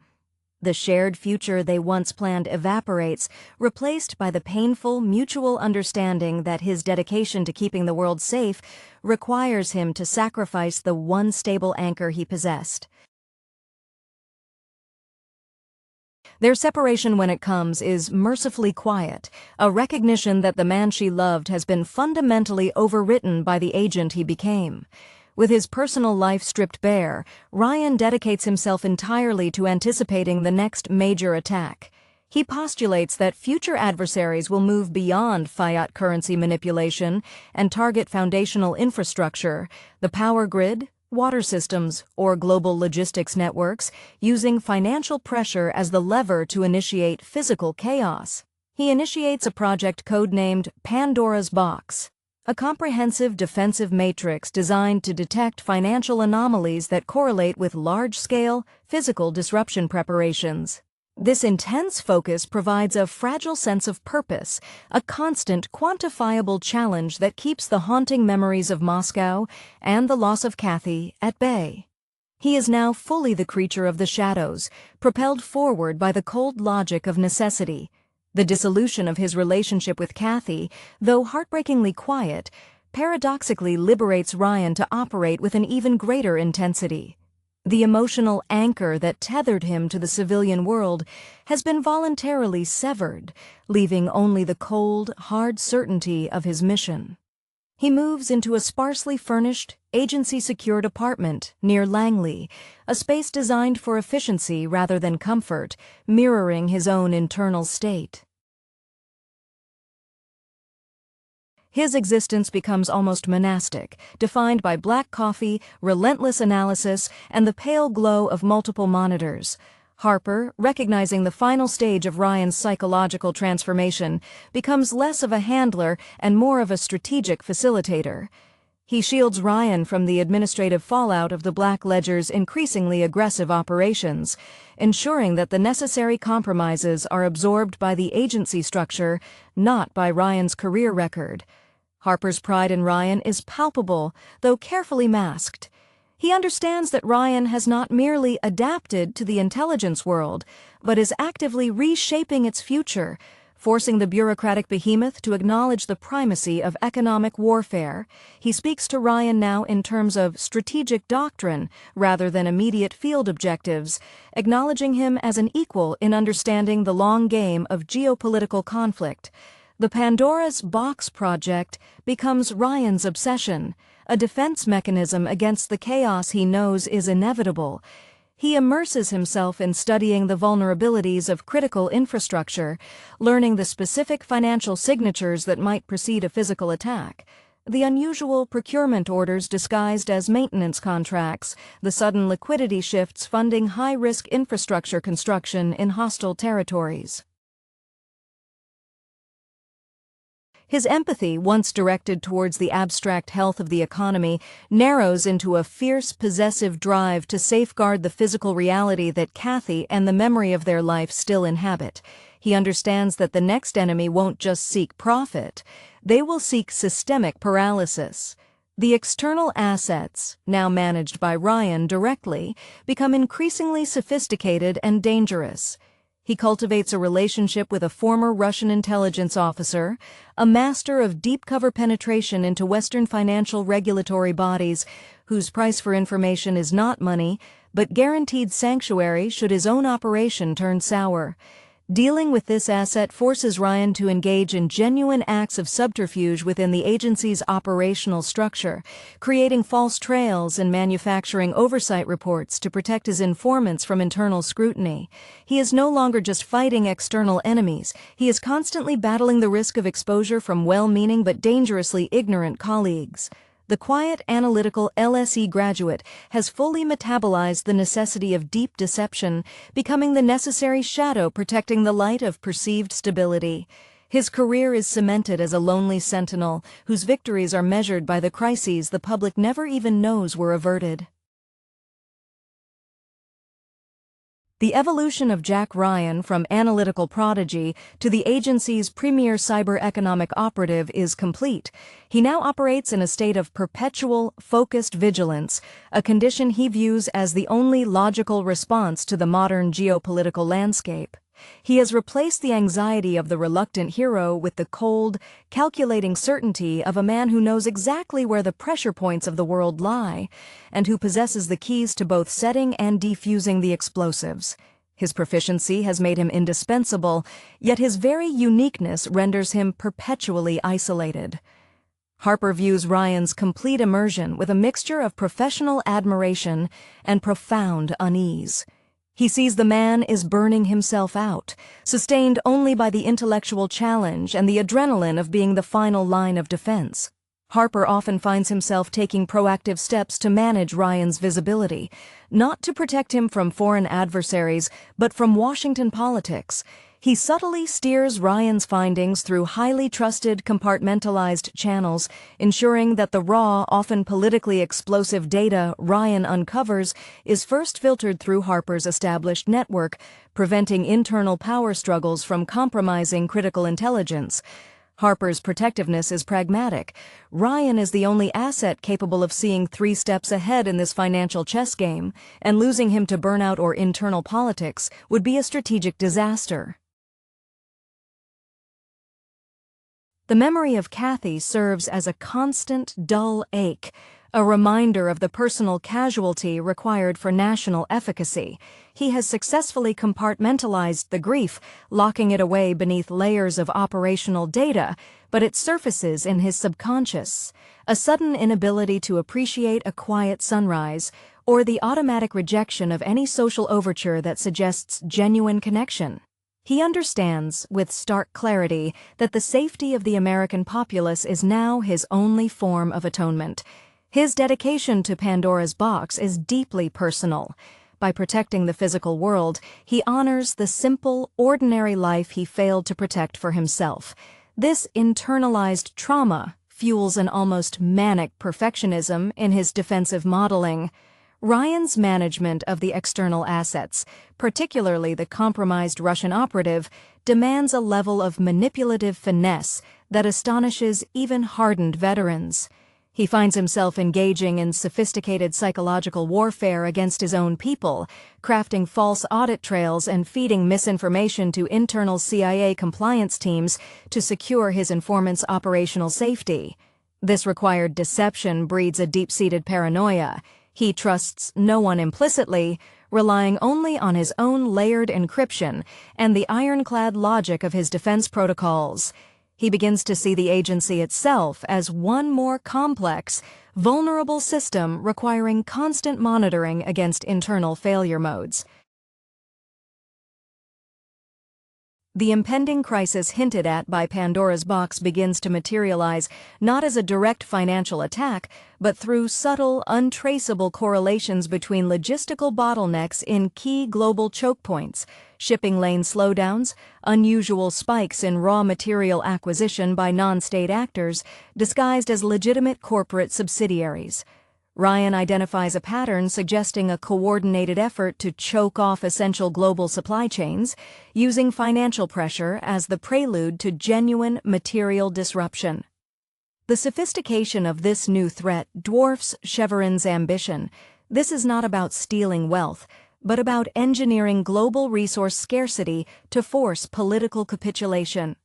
The shared future they once planned evaporates, replaced by the painful mutual understanding that his dedication to keeping the world safe requires him to sacrifice the one stable anchor he possessed. Their separation when it comes is mercifully quiet, a recognition that the man she loved has been fundamentally overwritten by the agent he became. With his personal life stripped bare, Ryan dedicates himself entirely to anticipating the next major attack. He postulates that future adversaries will move beyond fiat currency manipulation and target foundational infrastructure, the power grid, water systems, or global logistics networks, using financial pressure as the lever to initiate physical chaos. He initiates a project codenamed Pandora's Box, a comprehensive defensive matrix designed to detect financial anomalies that correlate with large-scale, physical disruption preparations. This intense focus provides a fragile sense of purpose, a constant, quantifiable challenge that keeps the haunting memories of Moscow and the loss of Kathy at bay. He is now fully the creature of the shadows, propelled forward by the cold logic of necessity. The dissolution of his relationship with Kathy, though heartbreakingly quiet, paradoxically liberates Ryan to operate with an even greater intensity. The emotional anchor that tethered him to the civilian world has been voluntarily severed, leaving only the cold, hard certainty of his mission. He moves into a sparsely furnished, agency-secured apartment near Langley, a space designed for efficiency rather than comfort, mirroring his own internal state. His existence becomes almost monastic, defined by black coffee, relentless analysis, and the pale glow of multiple monitors. Harper, recognizing the final stage of Ryan's psychological transformation, becomes less of a handler and more of a strategic facilitator. He shields Ryan from the administrative fallout of the Black Ledger's increasingly aggressive operations, ensuring that the necessary compromises are absorbed by the agency structure, not by Ryan's career record. Harper's pride in Ryan is palpable, though carefully masked. He understands that Ryan has not merely adapted to the intelligence world, but is actively reshaping its future, forcing the bureaucratic behemoth to acknowledge the primacy of economic warfare. He speaks to Ryan now in terms of strategic doctrine rather than immediate field objectives, acknowledging him as an equal in understanding the long game of geopolitical conflict. The Pandora's Box project becomes Ryan's obsession, a defense mechanism against the chaos he knows is inevitable. He immerses himself in studying the vulnerabilities of critical infrastructure, learning the specific financial signatures that might precede a physical attack, the unusual procurement orders disguised as maintenance contracts, the sudden liquidity shifts funding high-risk infrastructure construction in hostile territories. His empathy, once directed towards the abstract health of the economy, narrows into a fierce, possessive drive to safeguard the physical reality that Kathy and the memory of their life still inhabit. He understands that the next enemy won't just seek profit, they will seek systemic paralysis. The external assets, now managed by Ryan directly, become increasingly sophisticated and dangerous. He cultivates a relationship with a former Russian intelligence officer, a master of deep cover penetration into Western financial regulatory bodies, whose price for information is not money, but guaranteed sanctuary should his own operation turn sour. Dealing with this asset forces Ryan to engage in genuine acts of subterfuge within the agency's operational structure, creating false trails and manufacturing oversight reports to protect his informants from internal scrutiny. He is no longer just fighting external enemies, he is constantly battling the risk of exposure from well-meaning but dangerously ignorant colleagues. The quiet, analytical LSE graduate has fully metabolized the necessity of deep deception, becoming the necessary shadow protecting the light of perceived stability. His career is cemented as a lonely sentinel, whose victories are measured by the crises the public never even knows were averted. The evolution of Jack Ryan from analytical prodigy to the agency's premier cyber-economic operative is complete. He now operates in a state of perpetual, focused vigilance, a condition he views as the only logical response to the modern geopolitical landscape. He has replaced the anxiety of the reluctant hero with the cold, calculating certainty of a man who knows exactly where the pressure points of the world lie, and who possesses the keys to both setting and defusing the explosives. His proficiency has made him indispensable, yet his very uniqueness renders him perpetually isolated. Harper views Ryan's complete immersion with a mixture of professional admiration and profound unease. He sees the man is burning himself out, sustained only by the intellectual challenge and the adrenaline of being the final line of defense. Harper often finds himself taking proactive steps to manage Ryan's visibility, not to protect him from foreign adversaries, but from Washington politics. He subtly steers Ryan's findings through highly trusted, compartmentalized channels, ensuring that the raw, often politically explosive data Ryan uncovers is first filtered through Harper's established network, preventing internal power struggles from compromising critical intelligence. Harper's protectiveness is pragmatic. Ryan is the only asset capable of seeing 3 steps ahead in this financial chess game, and losing him to burnout or internal politics would be a strategic disaster. The memory of Kathy serves as a constant, dull ache, a reminder of the personal casualty required for national efficacy. He has successfully compartmentalized the grief, locking it away beneath layers of operational data, but it surfaces in his subconscious. A sudden inability to appreciate a quiet sunrise, or the automatic rejection of any social overture that suggests genuine connection. He understands, with stark clarity, that the safety of the American populace is now his only form of atonement. His dedication to Pandora's Box is deeply personal. By protecting the physical world, he honors the simple, ordinary life he failed to protect for himself. This internalized trauma fuels an almost manic perfectionism in his defensive modeling. Ryan's management of the external assets, particularly the compromised Russian operative, demands a level of manipulative finesse that astonishes even hardened veterans. He finds himself engaging in sophisticated psychological warfare against his own people, crafting false audit trails and feeding misinformation to internal CIA compliance teams to secure his informant's operational safety. This required deception breeds a deep-seated paranoia. He trusts no one implicitly, relying only on his own layered encryption and the ironclad logic of his defense protocols. He begins to see the agency itself as one more complex, vulnerable system requiring constant monitoring against internal failure modes. The impending crisis hinted at by Pandora's box begins to materialize not as a direct financial attack, but through subtle, untraceable correlations between logistical bottlenecks in key global choke points, shipping lane slowdowns, unusual spikes in raw material acquisition by non-state actors disguised as legitimate corporate subsidiaries. Ryan identifies a pattern suggesting a coordinated effort to choke off essential global supply chains, using financial pressure as the prelude to genuine material disruption. The sophistication of this new threat dwarfs Chevron's ambition. This is not about stealing wealth, but about engineering global resource scarcity to force political capitulation.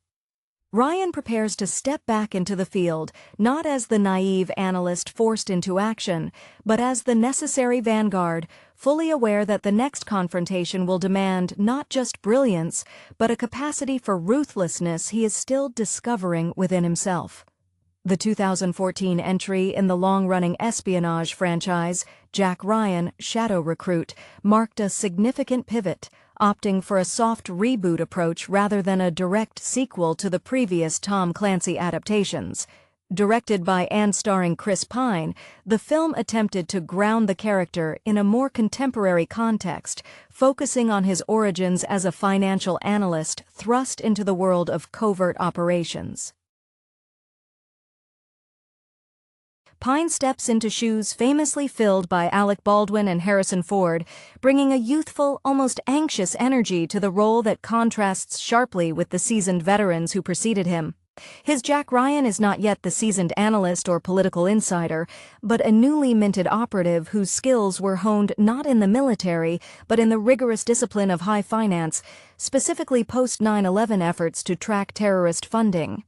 Ryan prepares to step back into the field, not as the naive analyst forced into action, but as the necessary vanguard, fully aware that the next confrontation will demand not just brilliance, but a capacity for ruthlessness he is still discovering within himself. The 2014 entry in the long-running espionage franchise, Jack Ryan, Shadow Recruit, marked a significant pivot, opting for a soft reboot approach rather than a direct sequel to the previous Tom Clancy adaptations. Directed by and starring Chris Pine, the film attempted to ground the character in a more contemporary context, focusing on his origins as a financial analyst thrust into the world of covert operations. Pine steps into shoes famously filled by Alec Baldwin and Harrison Ford, bringing a youthful, almost anxious energy to the role that contrasts sharply with the seasoned veterans who preceded him. His Jack Ryan is not yet the seasoned analyst or political insider, but a newly minted operative whose skills were honed not in the military, but in the rigorous discipline of high finance, specifically post-9/11 efforts to track terrorist funding.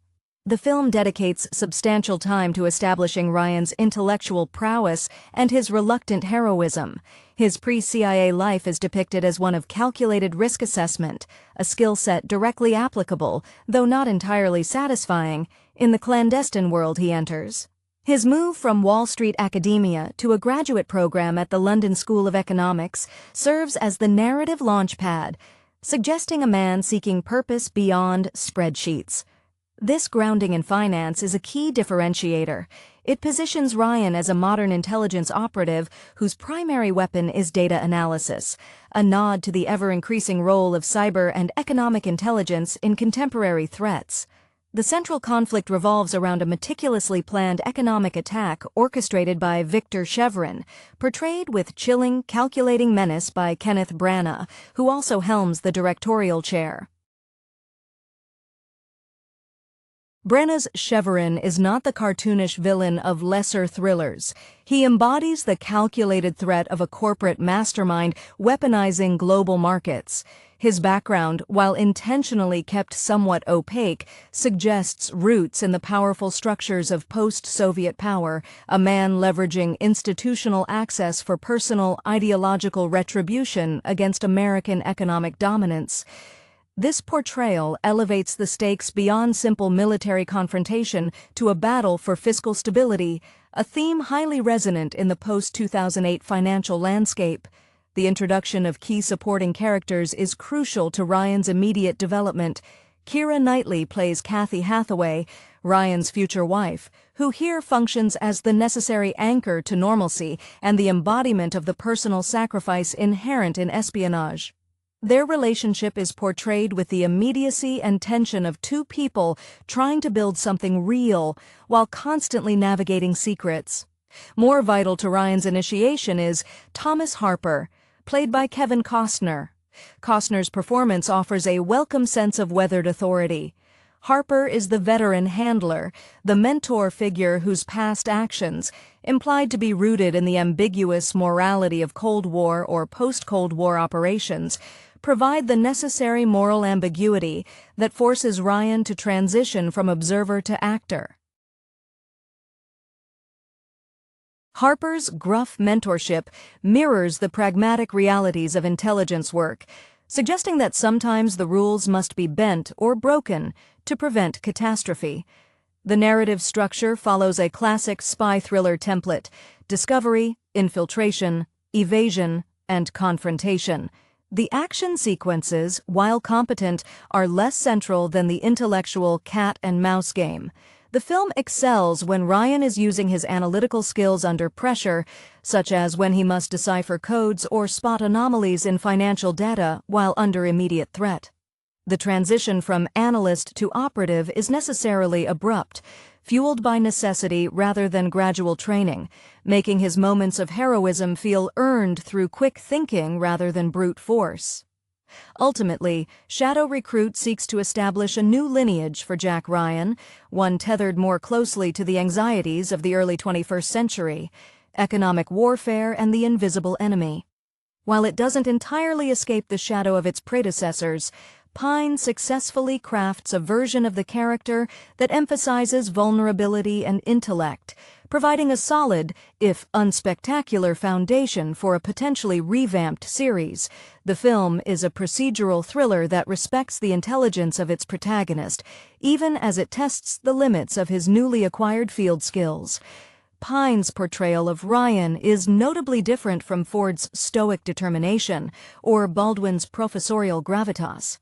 The film dedicates substantial time to establishing Ryan's intellectual prowess and his reluctant heroism. His pre-CIA life is depicted as one of calculated risk assessment, a skill set directly applicable, though not entirely satisfying, in the clandestine world he enters. His move from Wall Street academia to a graduate program at the London School of Economics serves as the narrative launchpad, suggesting a man seeking purpose beyond spreadsheets. This grounding in finance is a key differentiator. It positions Ryan as a modern intelligence operative whose primary weapon is data analysis, a nod to the ever-increasing role of cyber and economic intelligence in contemporary threats. The central conflict revolves around a meticulously planned economic attack orchestrated by Victor Chevron, portrayed with chilling, calculating menace by Kenneth Branagh, who also helms the directorial chair. Branagh's Chevron is not the cartoonish villain of lesser thrillers. He embodies the calculated threat of a corporate mastermind weaponizing global markets. His background, while intentionally kept somewhat opaque, suggests roots in the powerful structures of post-Soviet power, a man leveraging institutional access for personal ideological retribution against American economic dominance. This portrayal elevates the stakes beyond simple military confrontation to a battle for fiscal stability, a theme highly resonant in the post-2008 financial landscape. The introduction of key supporting characters is crucial to Ryan's immediate development. Keira Knightley plays Kathy Hathaway, Ryan's future wife, who here functions as the necessary anchor to normalcy and the embodiment of the personal sacrifice inherent in espionage. Their relationship is portrayed with the immediacy and tension of two people trying to build something real while constantly navigating secrets. More vital to Ryan's initiation is Thomas Harper, played by Kevin Costner. Costner's performance offers a welcome sense of weathered authority. Harper is the veteran handler, the mentor figure whose past actions, implied to be rooted in the ambiguous morality of Cold War or post-Cold War operations, provide the necessary moral ambiguity that forces Ryan to transition from observer to actor. Harper's gruff mentorship mirrors the pragmatic realities of intelligence work, suggesting that sometimes the rules must be bent or broken to prevent catastrophe. The narrative structure follows a classic spy thriller template: discovery, infiltration, evasion, and confrontation. The action sequences, while competent, are less central than the intellectual cat-and-mouse game. The film excels when Ryan is using his analytical skills under pressure, such as when he must decipher codes or spot anomalies in financial data while under immediate threat. The transition from analyst to operative is necessarily abrupt, fueled by necessity rather than gradual training, making his moments of heroism feel earned through quick thinking rather than brute force. Ultimately, Shadow Recruit seeks to establish a new lineage for Jack Ryan, one tethered more closely to the anxieties of the early 21st century: economic warfare and the invisible enemy. While it doesn't entirely escape the shadow of its predecessors, Pine successfully crafts a version of the character that emphasizes vulnerability and intellect, providing a solid, if unspectacular, foundation for a potentially revamped series. The film is a procedural thriller that respects the intelligence of its protagonist, even as it tests the limits of his newly acquired field skills. Pine's portrayal of Ryan is notably different from Ford's stoic determination or Baldwin's professorial gravitas.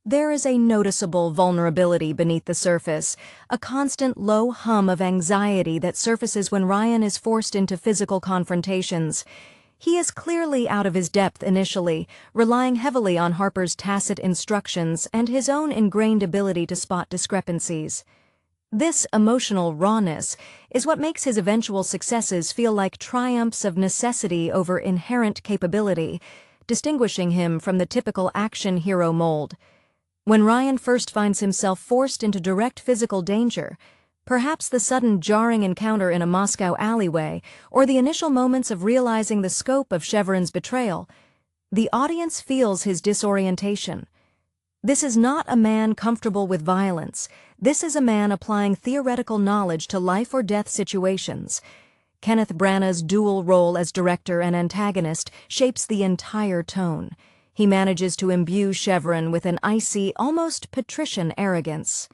There is a noticeable vulnerability beneath the surface, a constant low hum of anxiety that surfaces when Ryan is forced into physical confrontations. He is clearly out of his depth initially, relying heavily on Harper's tacit instructions and his own ingrained ability to spot discrepancies. This emotional rawness is what makes his eventual successes feel like triumphs of necessity over inherent capability, distinguishing him from the typical action hero mold. When Ryan first finds himself forced into direct physical danger, perhaps the sudden jarring encounter in a Moscow alleyway or the initial moments of realizing the scope of Chevron's betrayal, the audience feels his disorientation. This is not a man comfortable with violence. This is a man applying theoretical knowledge to life-or-death situations. Kenneth Branagh's dual role as director and antagonist shapes the entire tone. He manages to imbue Chevron with an icy, almost patrician arrogance.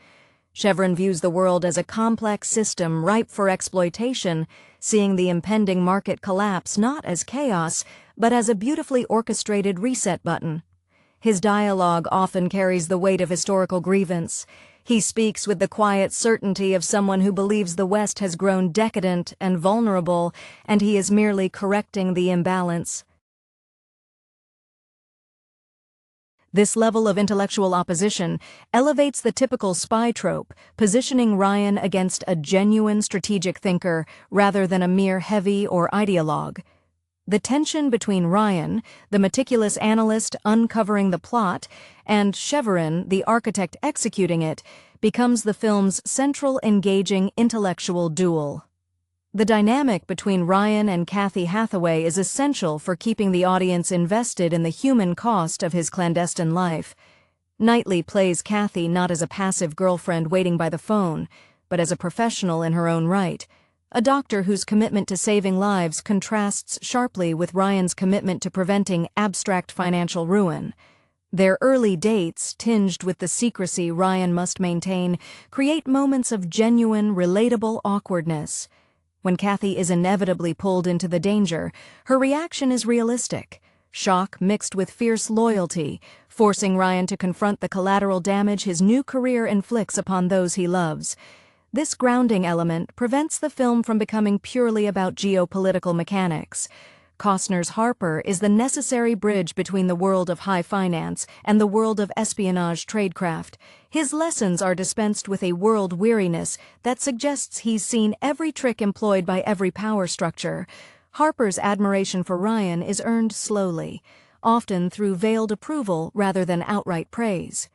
Chevron views the world as a complex system ripe for exploitation, seeing the impending market collapse not as chaos, but as a beautifully orchestrated reset button. His dialogue often carries the weight of historical grievance. He speaks with the quiet certainty of someone who believes the West has grown decadent and vulnerable, and he is merely correcting the imbalance. This level of intellectual opposition elevates the typical spy trope, positioning Ryan against a genuine strategic thinker rather than a mere heavy or ideologue. The tension between Ryan, the meticulous analyst uncovering the plot, and Chevron, the architect executing it, becomes the film's central engaging intellectual duel. The dynamic between Ryan and Kathy Hathaway is essential for keeping the audience invested in the human cost of his clandestine life. Knightley plays Kathy not as a passive girlfriend waiting by the phone, but as a professional in her own right, a doctor whose commitment to saving lives contrasts sharply with Ryan's commitment to preventing abstract financial ruin. Their early dates, tinged with the secrecy Ryan must maintain, create moments of genuine, relatable awkwardness. When Kathy is inevitably pulled into the danger, her reaction is realistic, shock mixed with fierce loyalty, forcing Ryan to confront the collateral damage his new career inflicts upon those he loves. This grounding element prevents the film from becoming purely about geopolitical mechanics. Costner's Harper is the necessary bridge between the world of high finance and the world of espionage tradecraft. His lessons are dispensed with a world weariness that suggests he's seen every trick employed by every power structure. Harper's admiration for Ryan is earned slowly. often through veiled approval rather than outright praise.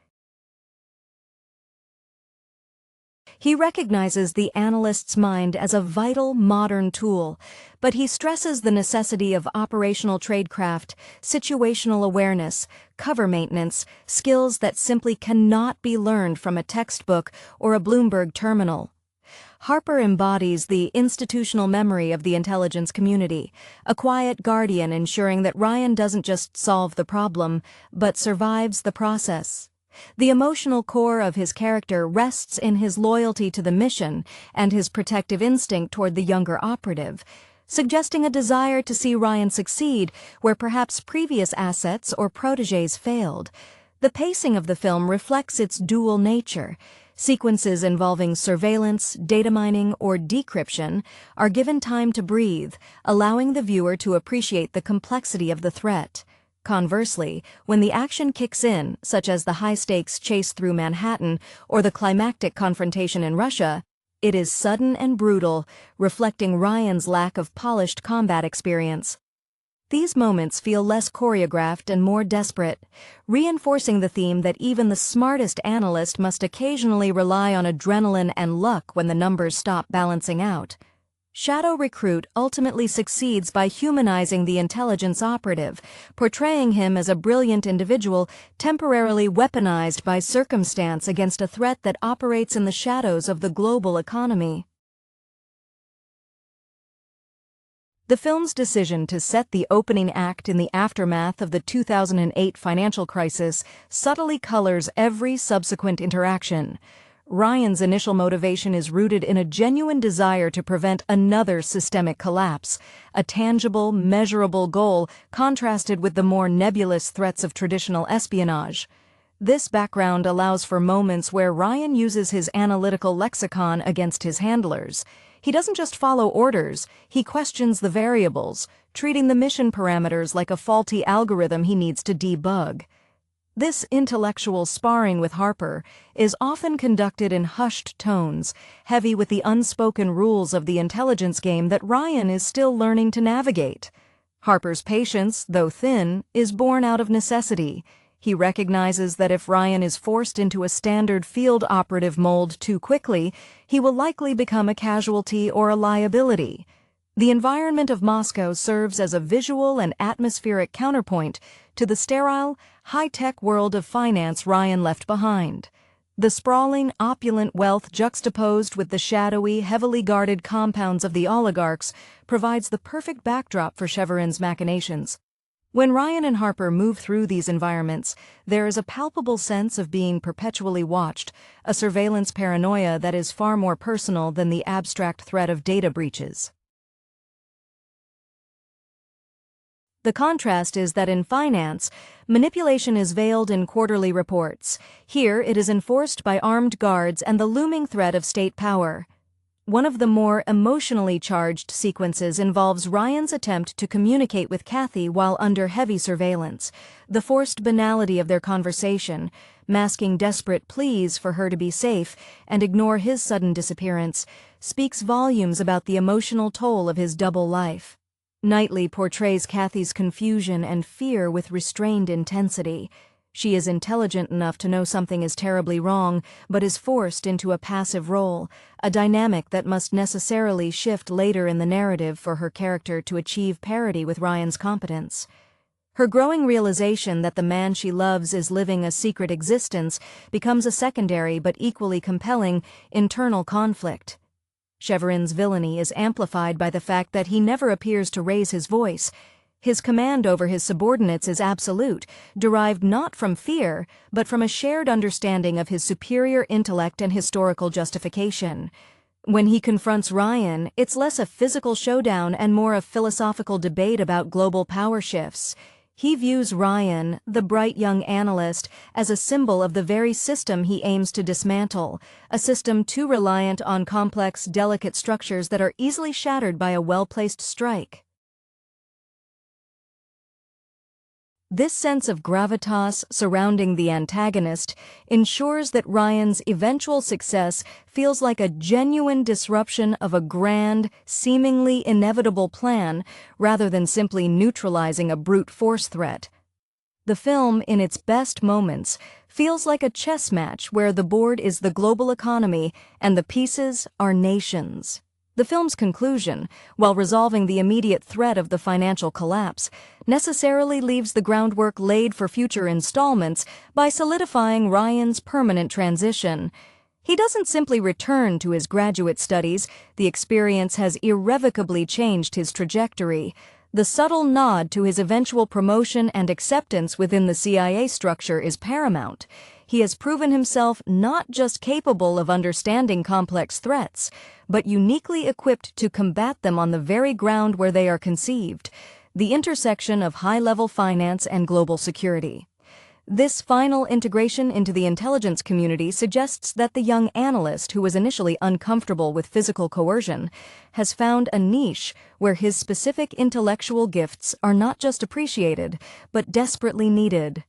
He recognizes the analyst's mind as a vital modern tool, but he stresses the necessity of operational tradecraft, situational awareness, cover maintenance, skills that simply cannot be learned from a textbook or a Bloomberg terminal. Harper embodies the institutional memory of the intelligence community, a quiet guardian ensuring that Ryan doesn't just solve the problem, but survives the process. The emotional core of his character rests in his loyalty to the mission and his protective instinct toward the younger operative, suggesting a desire to see Ryan succeed where perhaps previous assets or protégés failed. The pacing of the film reflects its dual nature. Sequences involving surveillance, data mining, or decryption are given time to breathe, allowing the viewer to appreciate the complexity of the threat. Conversely, when the action kicks in, such as the high-stakes chase through Manhattan or the climactic confrontation in Russia, it is sudden and brutal, reflecting Ryan's lack of polished combat experience. These moments feel less choreographed and more desperate, reinforcing the theme that even the smartest analyst must occasionally rely on adrenaline and luck when the numbers stop balancing out. Shadow Recruit ultimately succeeds by humanizing the intelligence operative, portraying him as a brilliant individual temporarily weaponized by circumstance against a threat that operates in the shadows of the global economy. The film's decision to set the opening act in the aftermath of the 2008 financial crisis subtly colors every subsequent interaction. Ryan's initial motivation is rooted in a genuine desire to prevent another systemic collapse, a tangible, measurable goal contrasted with the more nebulous threats of traditional espionage. This background allows for moments where Ryan uses his analytical lexicon against his handlers. He doesn't just follow orders, he questions the variables, treating the mission parameters like a faulty algorithm he needs to debug. This intellectual sparring with Harper is often conducted in hushed tones, heavy with the unspoken rules of the intelligence game that Ryan is still learning to navigate. Harper's patience, though thin, is born out of necessity. He recognizes that if Ryan is forced into a standard field operative mold too quickly, he will likely become a casualty or a liability. The environment of Moscow serves as a visual and atmospheric counterpoint to the sterile, high-tech world of finance Ryan left behind. The sprawling, opulent wealth juxtaposed with the shadowy, heavily guarded compounds of the oligarchs provides the perfect backdrop for Chevron's machinations. When Ryan and Harper move through these environments, there is a palpable sense of being perpetually watched, a surveillance paranoia that is far more personal than the abstract threat of data breaches. The contrast is that in finance, manipulation is veiled in quarterly reports. Here, it is enforced by armed guards and the looming threat of state power. One of the more emotionally charged sequences involves Ryan's attempt to communicate with Kathy while under heavy surveillance. The forced banality of their conversation, masking desperate pleas for her to be safe and ignore his sudden disappearance, speaks volumes about the emotional toll of his double life. Knightley portrays Kathy's confusion and fear with restrained intensity. She is intelligent enough to know something is terribly wrong, but is forced into a passive role, a dynamic that must necessarily shift later in the narrative for her character to achieve parity with Ryan's competence. Her growing realization that the man she loves is living a secret existence becomes a secondary but equally compelling internal conflict. Chevron's villainy is amplified by the fact that he never appears to raise his voice. His command over his subordinates is absolute, derived not from fear, but from a shared understanding of his superior intellect and historical justification. When he confronts Ryan, it's less a physical showdown and more a philosophical debate about global power shifts. He views Ryan, the bright young analyst, as a symbol of the very system he aims to dismantle, a system too reliant on complex, delicate structures that are easily shattered by a well-placed strike. This sense of gravitas surrounding the antagonist ensures that Ryan's eventual success feels like a genuine disruption of a grand, seemingly inevitable plan rather than simply neutralizing a brute force threat. The film, in its best moments, feels like a chess match where the board is the global economy and the pieces are nations. The film's conclusion, while resolving the immediate threat of the financial collapse, necessarily leaves the groundwork laid for future installments by solidifying Ryan's permanent transition. He doesn't simply return to his graduate studies, the experience has irrevocably changed his trajectory. The subtle nod to his eventual promotion and acceptance within the CIA structure is paramount. He has proven himself not just capable of understanding complex threats, but uniquely equipped to combat them on the very ground where they are conceived, the intersection of high-level finance and global security. This final integration into the intelligence community suggests that the young analyst, who was initially uncomfortable with physical coercion, has found a niche where his specific intellectual gifts are not just appreciated, but desperately needed.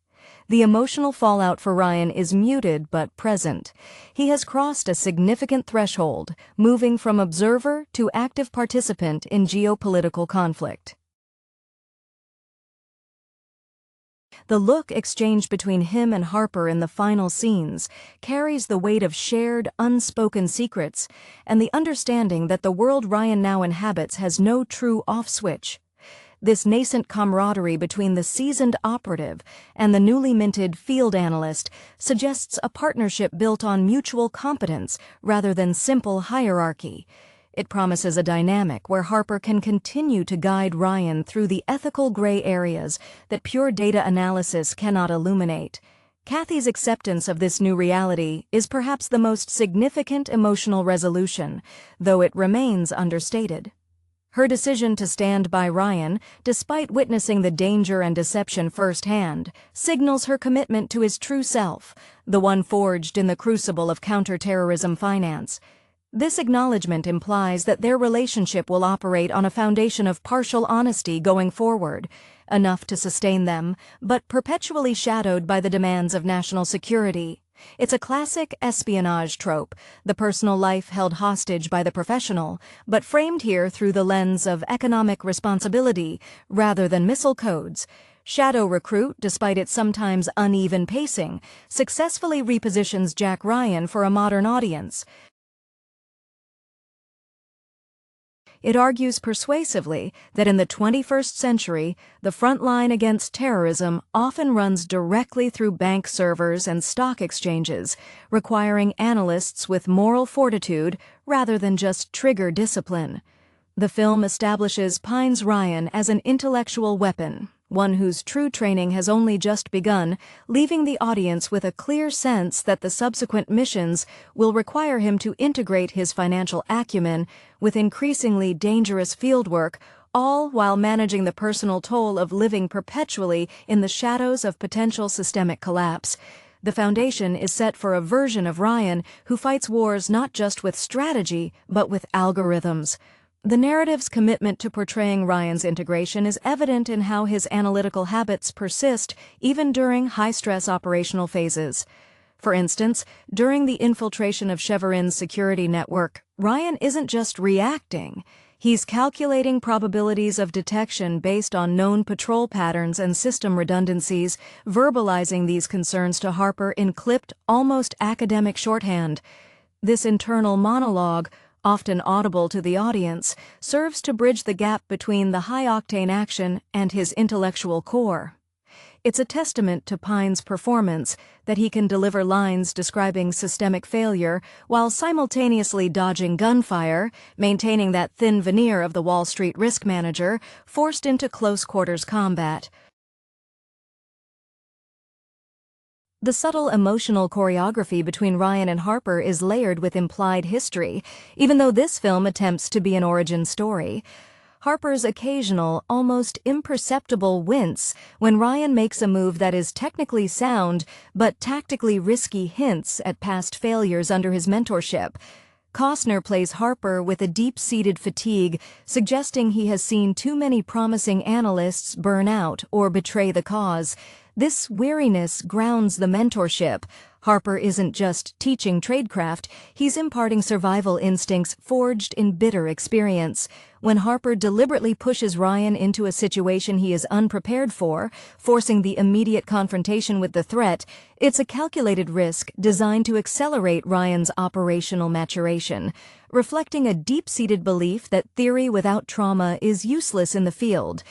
The emotional fallout for Ryan is muted but present. He has crossed a significant threshold, moving from observer to active participant in geopolitical conflict. The look exchanged between him and Harper in the final scenes carries the weight of shared, unspoken secrets and the understanding that the world Ryan now inhabits has no true off-switch. This nascent camaraderie between the seasoned operative and the newly minted field analyst suggests a partnership built on mutual competence rather than simple hierarchy. It promises a dynamic where Harper can continue to guide Ryan through the ethical gray areas that pure data analysis cannot illuminate. Kathy's acceptance of this new reality is perhaps the most significant emotional resolution, though it remains understated. Her decision to stand by Ryan, despite witnessing the danger and deception firsthand, signals her commitment to his true self, the one forged in the crucible of counterterrorism finance. This acknowledgement implies that their relationship will operate on a foundation of partial honesty going forward, enough to sustain them, but perpetually shadowed by the demands of national security. It's a classic espionage trope, the personal life held hostage by the professional, but framed here through the lens of economic responsibility rather than missile codes. Shadow Recruit, despite its sometimes uneven pacing, successfully repositions Jack Ryan for a modern audience. It argues persuasively that in the 21st century, the front line against terrorism often runs directly through bank servers and stock exchanges, requiring analysts with moral fortitude rather than just trigger discipline. The film establishes Pine's Ryan as an intellectual weapon, one whose true training has only just begun, leaving the audience with a clear sense that the subsequent missions will require him to integrate his financial acumen with increasingly dangerous fieldwork, all while managing the personal toll of living perpetually in the shadows of potential systemic collapse. The foundation is set for a version of Ryan who fights wars not just with strategy, but with algorithms. The narrative's commitment to portraying Ryan's integration is evident in how his analytical habits persist even during high-stress operational phases. For instance, during the infiltration of Chevron's security network, Ryan isn't just reacting. He's calculating probabilities of detection based on known patrol patterns and system redundancies, verbalizing these concerns to Harper in clipped, almost academic shorthand. This internal monologue, often audible to the audience, serves to bridge the gap between the high-octane action and his intellectual core. It's a testament to Pine's performance that he can deliver lines describing systemic failure while simultaneously dodging gunfire, maintaining that thin veneer of the Wall Street risk manager forced into close-quarters combat. The subtle emotional choreography between Ryan and Harper is layered with implied history, even though this film attempts to be an origin story. Harper's occasional, almost imperceptible wince when Ryan makes a move that is technically sound but tactically risky hints at past failures under his mentorship. Costner plays Harper with a deep-seated fatigue, suggesting he has seen too many promising analysts burn out or betray the cause. This weariness grounds the mentorship. Harper isn't just teaching tradecraft, he's imparting survival instincts forged in bitter experience. When Harper deliberately pushes Ryan into a situation he is unprepared for, forcing the immediate confrontation with the threat, it's a calculated risk designed to accelerate Ryan's operational maturation, reflecting a deep-seated belief that theory without trauma is useless in the field.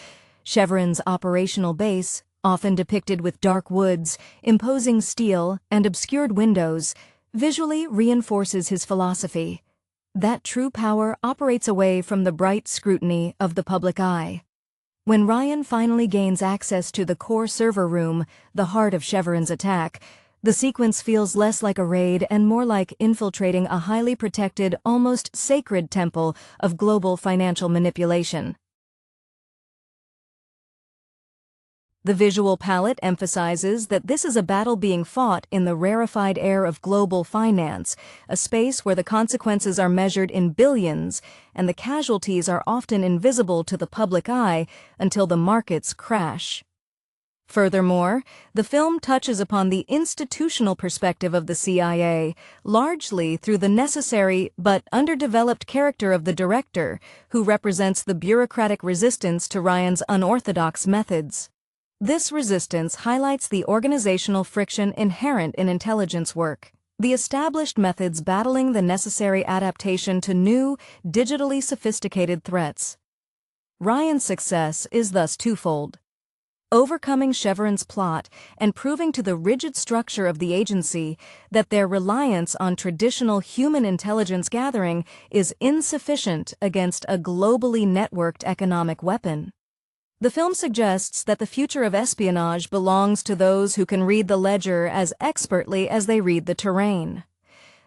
Chevron's operational base, often depicted with dark woods, imposing steel, and obscured windows, visually reinforces his philosophy that true power operates away from the bright scrutiny of the public eye. When Ryan finally gains access to the core server room, the heart of Chevron's attack, the sequence feels less like a raid and more like infiltrating a highly protected, almost sacred temple of global financial manipulation. The visual palette emphasizes that this is a battle being fought in the rarefied air of global finance, a space where the consequences are measured in billions and the casualties are often invisible to the public eye until the markets crash. Furthermore, the film touches upon the institutional perspective of the CIA, largely through the necessary but underdeveloped character of the director, who represents the bureaucratic resistance to Ryan's unorthodox methods. This resistance highlights the organizational friction inherent in intelligence work, the established methods battling the necessary adaptation to new, digitally sophisticated threats. Ryan's success is thus twofold: overcoming Chevron's plot and proving to the rigid structure of the agency that their reliance on traditional human intelligence gathering is insufficient against a globally networked economic weapon. The film suggests that the future of espionage belongs to those who can read the ledger as expertly as they read the terrain.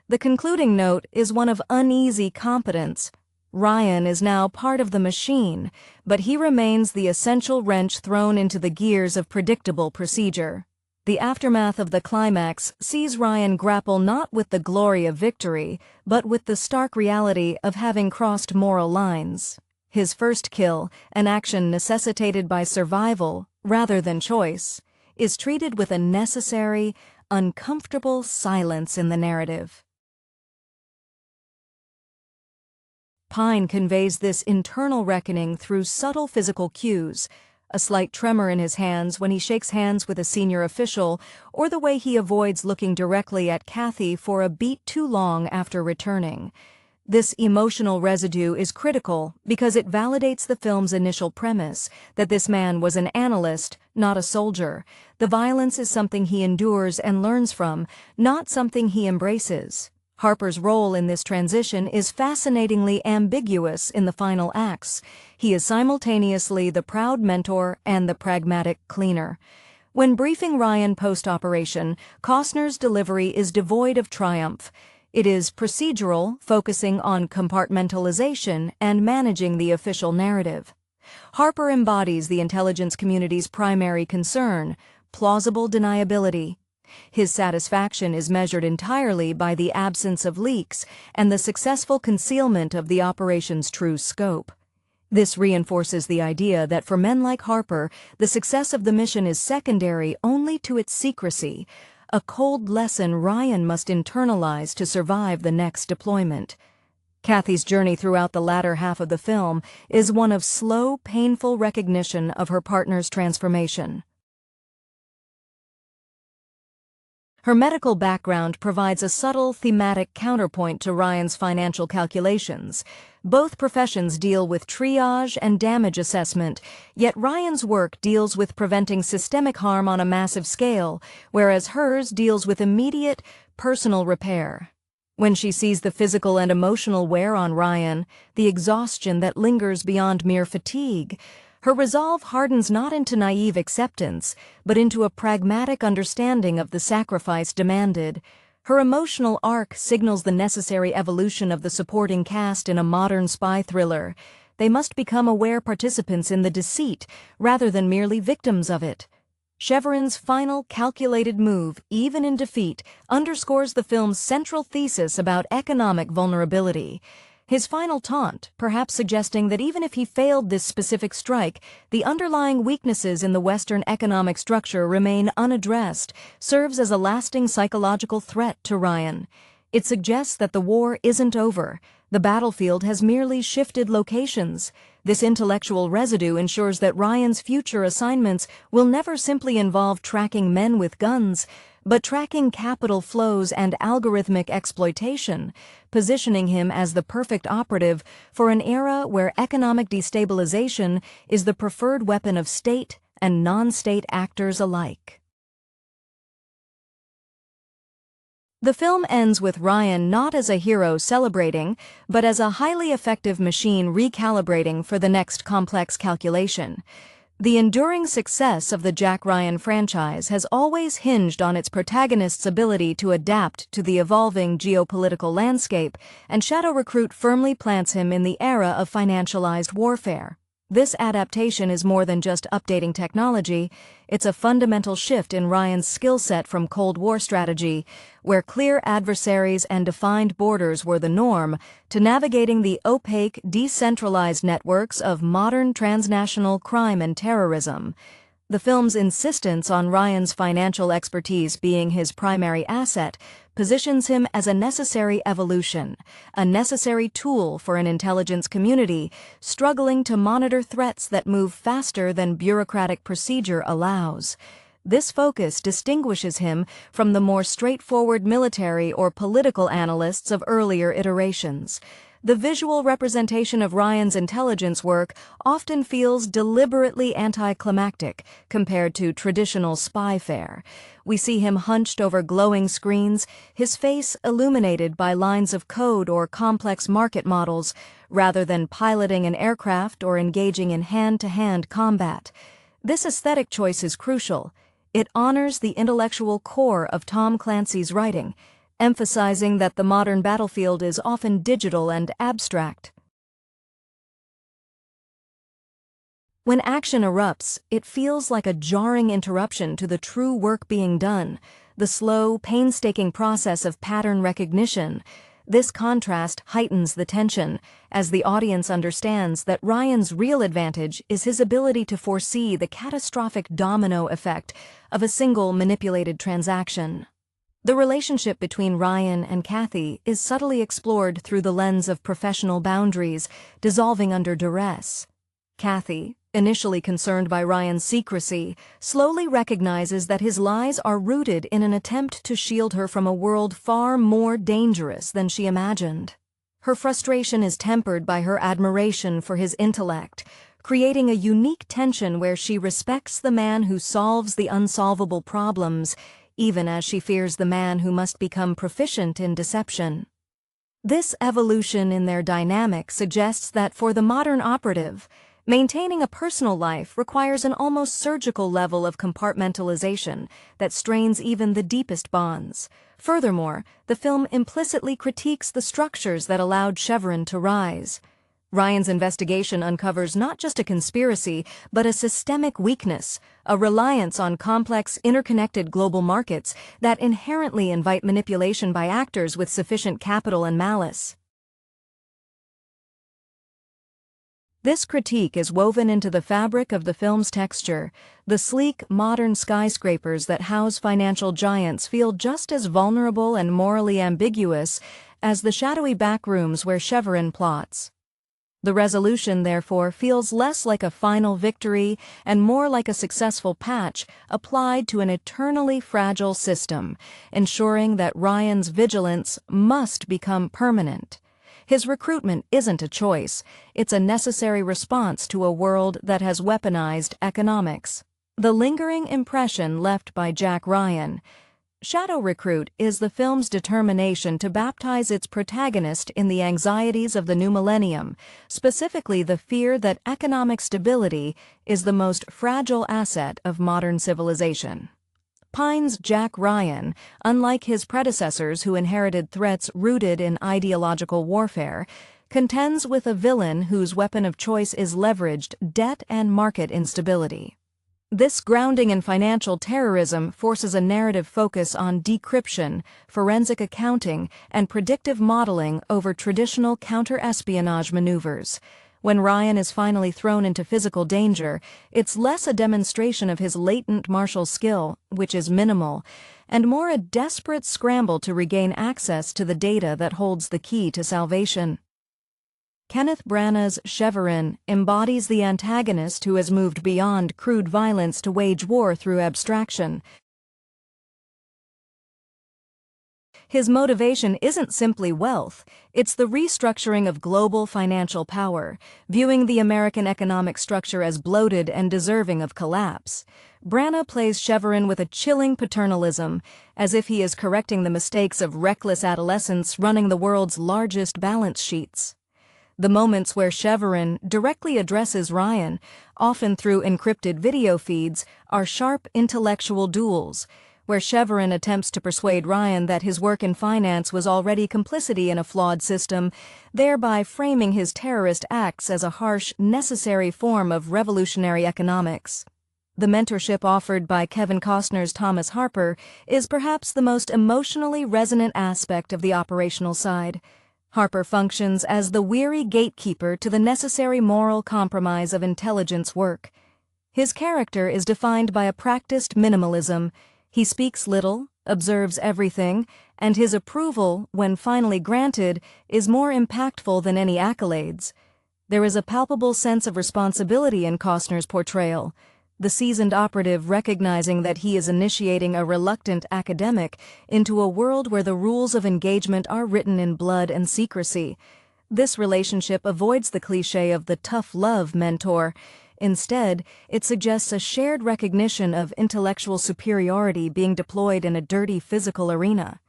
The concluding note is one of uneasy competence. Ryan is now part of the machine, but he remains the essential wrench thrown into the gears of predictable procedure. The aftermath of the climax sees Ryan grapple not with the glory of victory, but with the stark reality of having crossed moral lines. His first kill, an action necessitated by survival rather than choice, is treated with a necessary, uncomfortable silence in the narrative. Pine conveys this internal reckoning through subtle physical cues, a slight tremor in his hands when he shakes hands with a senior official, or the way he avoids looking directly at Kathy for a beat too long after returning. This emotional residue is critical because it validates the film's initial premise that this man was an analyst, not a soldier. The violence is something he endures and learns from, not something he embraces. Harper's role in this transition is fascinatingly ambiguous in the final acts. He is simultaneously the proud mentor and the pragmatic cleaner. When briefing Ryan post-operation, Costner's delivery is devoid of triumph. It is procedural, focusing on compartmentalization and managing the official narrative. Harper embodies the intelligence community's primary concern: plausible deniability. His satisfaction is measured entirely by the absence of leaks and the successful concealment of the operation's true scope. This reinforces the idea that for men like Harper, the success of the mission is secondary only to its secrecy, a cold lesson Ryan must internalize to survive the next deployment. Kathy's journey throughout the latter half of the film is one of slow, painful recognition of her partner's transformation. Her medical background provides a subtle thematic counterpoint to Ryan's financial calculations. Both professions deal with triage and damage assessment, yet Ryan's work deals with preventing systemic harm on a massive scale, whereas hers deals with immediate, personal repair. When she sees the physical and emotional wear on Ryan, the exhaustion that lingers beyond mere fatigue, her resolve hardens not into naive acceptance, but into a pragmatic understanding of the sacrifice demanded. Her emotional arc signals the necessary evolution of the supporting cast in a modern spy thriller. They must become aware participants in the deceit, rather than merely victims of it. Chevron's final calculated move, even in defeat, underscores the film's central thesis about economic vulnerability. His final taunt, perhaps suggesting that even if he failed this specific strike, the underlying weaknesses in the Western economic structure remain unaddressed, serves as a lasting psychological threat to Ryan. It suggests that the war isn't over. The battlefield has merely shifted locations. This intellectual residue ensures that Ryan's future assignments will never simply involve tracking men with guns, but tracking capital flows and algorithmic exploitation, positioning him as the perfect operative for an era where economic destabilization is the preferred weapon of state and non-state actors alike. The film ends with Ryan not as a hero celebrating, but as a highly effective machine recalibrating for the next complex calculation. The enduring success of the Jack Ryan franchise has always hinged on its protagonist's ability to adapt to the evolving geopolitical landscape, and Shadow Recruit firmly plants him in the era of financialized warfare. This adaptation is more than just updating technology, it's a fundamental shift in Ryan's skill set from Cold War strategy, where clear adversaries and defined borders were the norm, to navigating the opaque, decentralized networks of modern transnational crime and terrorism. The film's insistence on Ryan's financial expertise being his primary asset positions him as a necessary evolution, a necessary tool for an intelligence community struggling to monitor threats that move faster than bureaucratic procedure allows. This focus distinguishes him from the more straightforward military or political analysts of earlier iterations. The visual representation of Ryan's intelligence work often feels deliberately anticlimactic compared to traditional spy fare. We see him hunched over glowing screens, his face illuminated by lines of code or complex market models, rather than piloting an aircraft or engaging in hand-to-hand combat. This aesthetic choice is crucial. It honors the intellectual core of Tom Clancy's writing, emphasizing that the modern battlefield is often digital and abstract. When action erupts, it feels like a jarring interruption to the true work being done, the slow, painstaking process of pattern recognition. This contrast heightens the tension, as the audience understands that Ryan's real advantage is his ability to foresee the catastrophic domino effect of a single manipulated transaction. The relationship between Ryan and Kathy is subtly explored through the lens of professional boundaries dissolving under duress. Kathy, initially concerned by Ryan's secrecy, slowly recognizes that his lies are rooted in an attempt to shield her from a world far more dangerous than she imagined. Her frustration is tempered by her admiration for his intellect, creating a unique tension where she respects the man who solves the unsolvable problems, even as she fears the man who must become proficient in deception. This evolution in their dynamic suggests that for the modern operative, maintaining a personal life requires an almost surgical level of compartmentalization that strains even the deepest bonds. Furthermore, the film implicitly critiques the structures that allowed Chevron to rise. Ryan's investigation uncovers not just a conspiracy, but a systemic weakness, a reliance on complex, interconnected global markets that inherently invite manipulation by actors with sufficient capital and malice. This critique is woven into the fabric of the film's texture. The sleek, modern skyscrapers that house financial giants feel just as vulnerable and morally ambiguous as the shadowy backrooms where Chevron plots. The resolution, therefore, feels less like a final victory and more like a successful patch applied to an eternally fragile system, ensuring that Ryan's vigilance must become permanent. His recruitment isn't a choice, it's a necessary response to a world that has weaponized economics. The lingering impression left by Jack Ryan. Shadow Recruit is the film's determination to baptize its protagonist in the anxieties of the new millennium, specifically the fear that economic stability is the most fragile asset of modern civilization. Pine's Jack Ryan, unlike his predecessors who inherited threats rooted in ideological warfare, contends with a villain whose weapon of choice is leveraged debt and market instability. This grounding in financial terrorism forces a narrative focus on decryption, forensic accounting, and predictive modeling over traditional counter-espionage maneuvers. When Ryan is finally thrown into physical danger, it's less a demonstration of his latent martial skill, which is minimal, and more a desperate scramble to regain access to the data that holds the key to salvation. Kenneth Branagh's Severin embodies the antagonist who has moved beyond crude violence to wage war through abstraction. His motivation isn't simply wealth, it's the restructuring of global financial power, viewing the American economic structure as bloated and deserving of collapse. Branagh plays Severin with a chilling paternalism, as if he is correcting the mistakes of reckless adolescents running the world's largest balance sheets. The moments where Severin directly addresses Ryan, often through encrypted video feeds, are sharp intellectual duels, where Severin attempts to persuade Ryan that his work in finance was already complicity in a flawed system, thereby framing his terrorist acts as a harsh, necessary form of revolutionary economics. The mentorship offered by Kevin Costner's Thomas Harper is perhaps the most emotionally resonant aspect of the operational side. Harper functions as the weary gatekeeper to the necessary moral compromise of intelligence work. His character is defined by a practiced minimalism. He speaks little, observes everything, and his approval, when finally granted, is more impactful than any accolades. There is a palpable sense of responsibility in Costner's portrayal, the seasoned operative recognizing that he is initiating a reluctant academic into a world where the rules of engagement are written in blood and secrecy. This relationship avoids the cliché of the tough love mentor. Instead, it suggests a shared recognition of intellectual superiority being deployed in a dirty physical arena.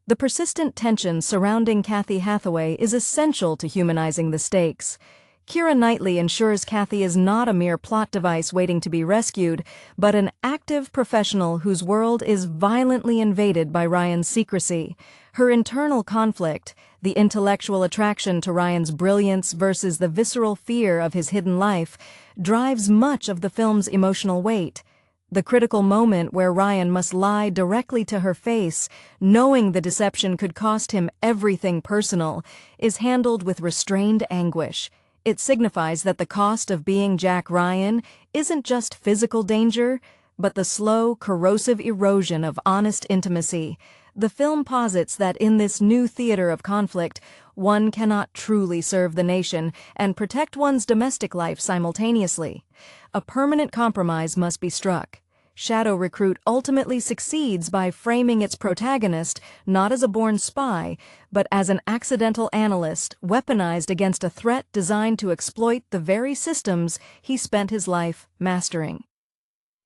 The persistent tension surrounding Kathy Hathaway is essential to humanizing the stakes. Keira Knightley ensures Kathy is not a mere plot device waiting to be rescued, but an active professional whose world is violently invaded by Ryan's secrecy. Her internal conflict, the intellectual attraction to Ryan's brilliance versus the visceral fear of his hidden life, drives much of the film's emotional weight. The critical moment where Ryan must lie directly to her face, knowing the deception could cost him everything personal, is handled with restrained anguish. It signifies that the cost of being Jack Ryan isn't just physical danger, but the slow, corrosive erosion of honest intimacy. The film posits that in this new theater of conflict, one cannot truly serve the nation and protect one's domestic life simultaneously. A permanent compromise must be struck. Shadow Recruit ultimately succeeds by framing its protagonist not as a born spy, but as an accidental analyst weaponized against a threat designed to exploit the very systems he spent his life mastering.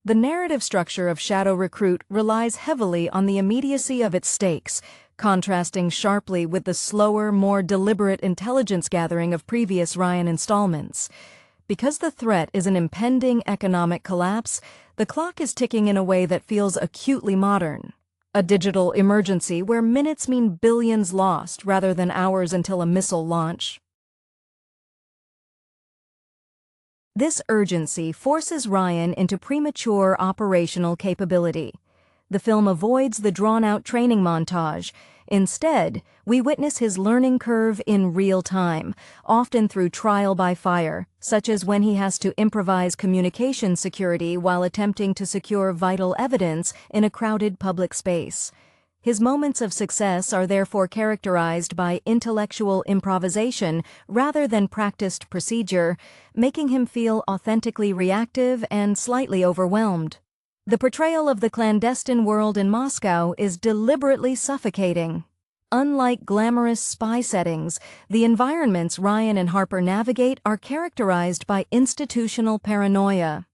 The narrative structure of Shadow Recruit relies heavily on the immediacy of its stakes, contrasting sharply with the slower, more deliberate intelligence gathering of previous Ryan installments. Because the threat is an impending economic collapse, the clock is ticking in a way that feels acutely modern. A digital emergency where minutes mean billions lost rather than hours until a missile launch. This urgency forces Ryan into premature operational capability. The film avoids the drawn-out training montage. Instead, we witness his learning curve in real time, often through trial by fire, such as when he has to improvise communication security while attempting to secure vital evidence in a crowded public space. His moments of success are therefore characterized by intellectual improvisation rather than practiced procedure, making him feel authentically reactive and slightly overwhelmed. The portrayal of the clandestine world in Moscow is deliberately suffocating. Unlike glamorous spy settings, the environments Ryan and Harper navigate are characterized by institutional paranoia.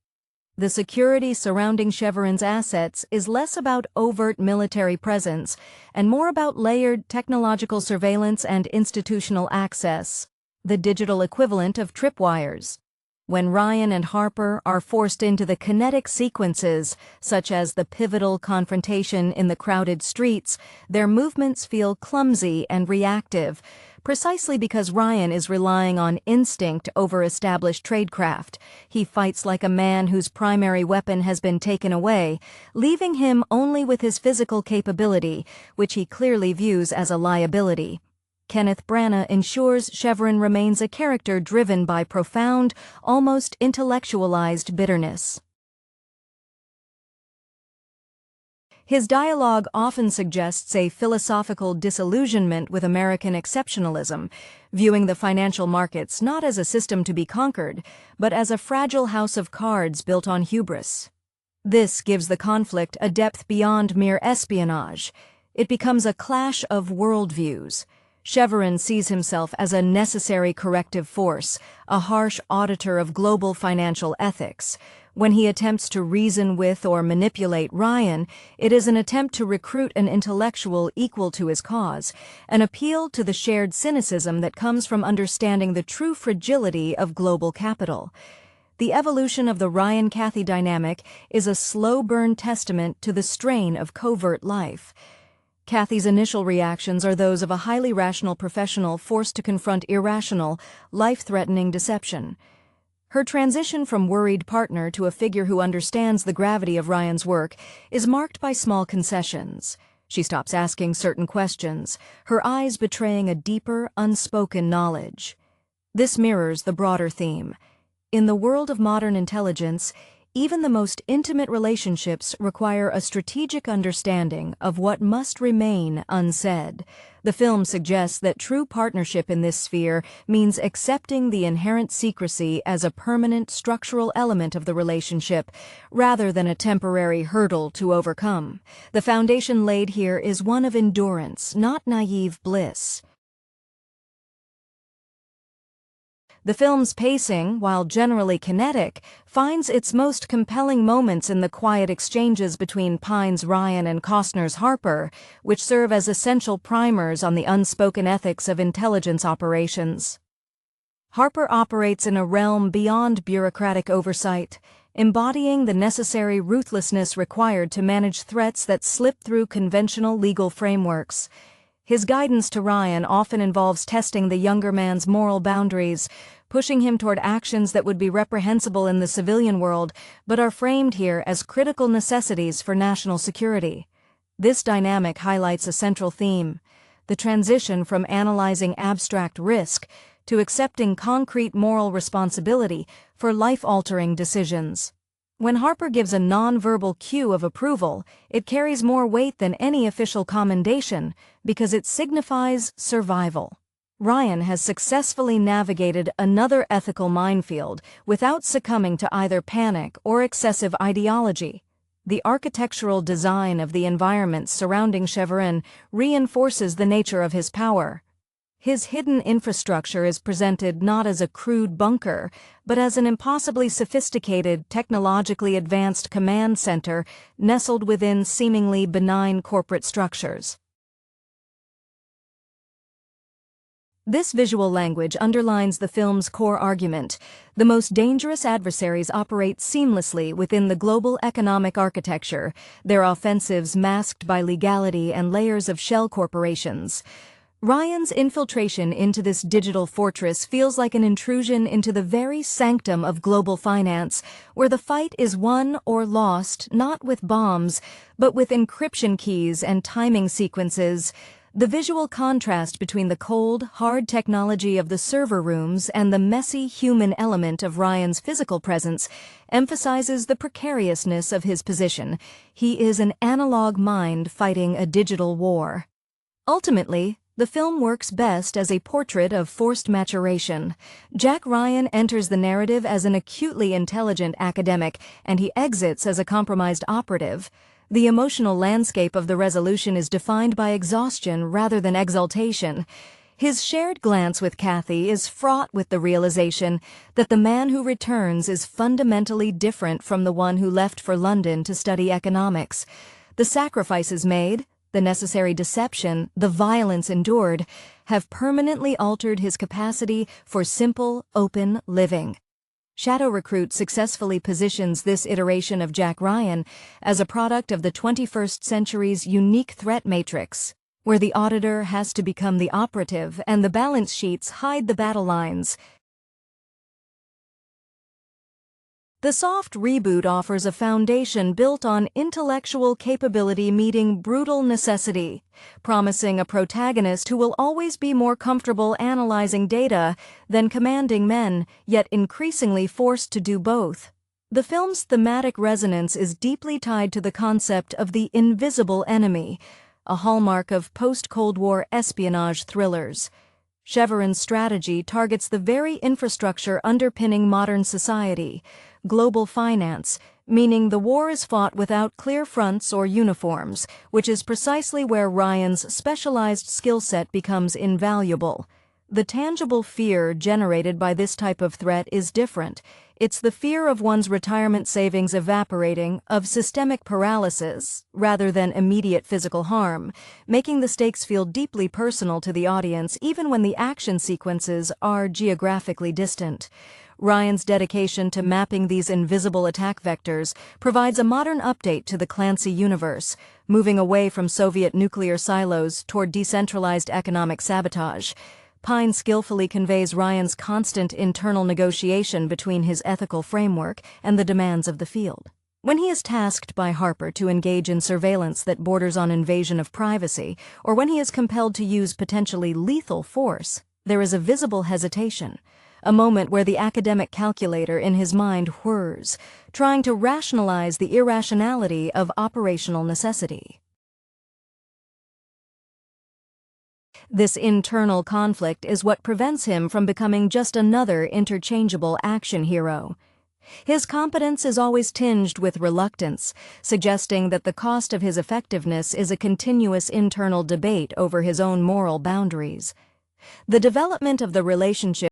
The security surrounding Severin's assets is less about overt military presence and more about layered technological surveillance and institutional access, the digital equivalent of tripwires. When Ryan and Harper are forced into the kinetic sequences, such as the pivotal confrontation in the crowded streets, their movements feel clumsy and reactive, precisely because Ryan is relying on instinct over established tradecraft. He fights like a man whose primary weapon has been taken away, leaving him only with his physical capability, which he clearly views as a liability. Kenneth Branagh ensures Chevron remains a character driven by profound, almost intellectualized bitterness. His dialogue often suggests a philosophical disillusionment with American exceptionalism, viewing the financial markets not as a system to be conquered, but as a fragile house of cards built on hubris. This gives the conflict a depth beyond mere espionage. It becomes a clash of worldviews. Chevron sees himself as a necessary corrective force, a harsh auditor of global financial ethics. When he attempts to reason with or manipulate Ryan, it is an attempt to recruit an intellectual equal to his cause, an appeal to the shared cynicism that comes from understanding the true fragility of global capital. The evolution of the Ryan-Kathy dynamic is a slow-burn testament to the strain of covert life. Kathy's initial reactions are those of a highly rational professional forced to confront irrational, life-threatening deception. Her transition from worried partner to a figure who understands the gravity of Ryan's work is marked by small concessions. She stops asking certain questions, her eyes betraying a deeper, unspoken knowledge. This mirrors the broader theme. In the world of modern intelligence, even the most intimate relationships require a strategic understanding of what must remain unsaid. The film suggests that true partnership in this sphere means accepting the inherent secrecy as a permanent structural element of the relationship, rather than a temporary hurdle to overcome. The foundation laid here is one of endurance, not naive bliss. The film's pacing, while generally kinetic, finds its most compelling moments in the quiet exchanges between Pine's Ryan and Costner's Harper, which serve as essential primers on the unspoken ethics of intelligence operations. Harper operates in a realm beyond bureaucratic oversight, embodying the necessary ruthlessness required to manage threats that slip through conventional legal frameworks. His guidance to Ryan often involves testing the younger man's moral boundaries, pushing him toward actions that would be reprehensible in the civilian world but are framed here as critical necessities for national security. This dynamic highlights a central theme: the transition from analyzing abstract risk to accepting concrete moral responsibility for life-altering decisions. When Harper gives a non-verbal cue of approval, it carries more weight than any official commendation because it signifies survival. Ryan has successfully navigated another ethical minefield without succumbing to either panic or excessive ideology. The architectural design of the environments surrounding Chevron reinforces the nature of his power. His hidden infrastructure is presented not as a crude bunker, but as an impossibly sophisticated, technologically advanced command center nestled within seemingly benign corporate structures. This visual language underlines the film's core argument. The most dangerous adversaries operate seamlessly within the global economic architecture, their offensives masked by legality and layers of shell corporations. Ryan's infiltration into this digital fortress feels like an intrusion into the very sanctum of global finance, where the fight is won or lost not with bombs, but with encryption keys and timing sequences. The visual contrast between the cold, hard technology of the server rooms and the messy human element of Ryan's physical presence emphasizes the precariousness of his position. He is an analog mind fighting a digital war. Ultimately, the film works best as a portrait of forced maturation. Jack Ryan enters the narrative as an acutely intelligent academic, and he exits as a compromised operative. The emotional landscape of the resolution is defined by exhaustion rather than exaltation. His shared glance with Kathy is fraught with the realization that the man who returns is fundamentally different from the one who left for London to study economics. The sacrifices made, the necessary deception, the violence endured, have permanently altered his capacity for simple, open living. Shadow Recruit successfully positions this iteration of Jack Ryan as a product of the 21st century's unique threat matrix. where the auditor has to become the operative and the balance sheets hide the battle lines. The soft reboot offers a foundation built on intellectual capability meeting brutal necessity, promising a protagonist who will always be more comfortable analyzing data than commanding men, yet increasingly forced to do both. The film's thematic resonance is deeply tied to the concept of the invisible enemy, a hallmark of post-Cold War espionage thrillers. Chevron's strategy targets the very infrastructure underpinning modern society, global finance, meaning the war is fought without clear fronts or uniforms, which is precisely where Ryan's specialized skill set becomes invaluable. The tangible fear generated by this type of threat is different. It's the fear of one's retirement savings evaporating, of systemic paralysis, rather than immediate physical harm, making the stakes feel deeply personal to the audience even when the action sequences are geographically distant. Ryan's dedication to mapping these invisible attack vectors provides a modern update to the Clancy universe, moving away from Soviet nuclear silos toward decentralized economic sabotage. Pine skillfully conveys Ryan's constant internal negotiation between his ethical framework and the demands of the field. When he is tasked by Harper to engage in surveillance that borders on invasion of privacy, or when he is compelled to use potentially lethal force, there is a visible hesitation, a moment where the academic calculator in his mind whirs, trying to rationalize the irrationality of operational necessity. This internal conflict is what prevents him from becoming just another interchangeable action hero. His competence is always tinged with reluctance, suggesting that the cost of his effectiveness is a continuous internal debate over his own moral boundaries. The development of the relationship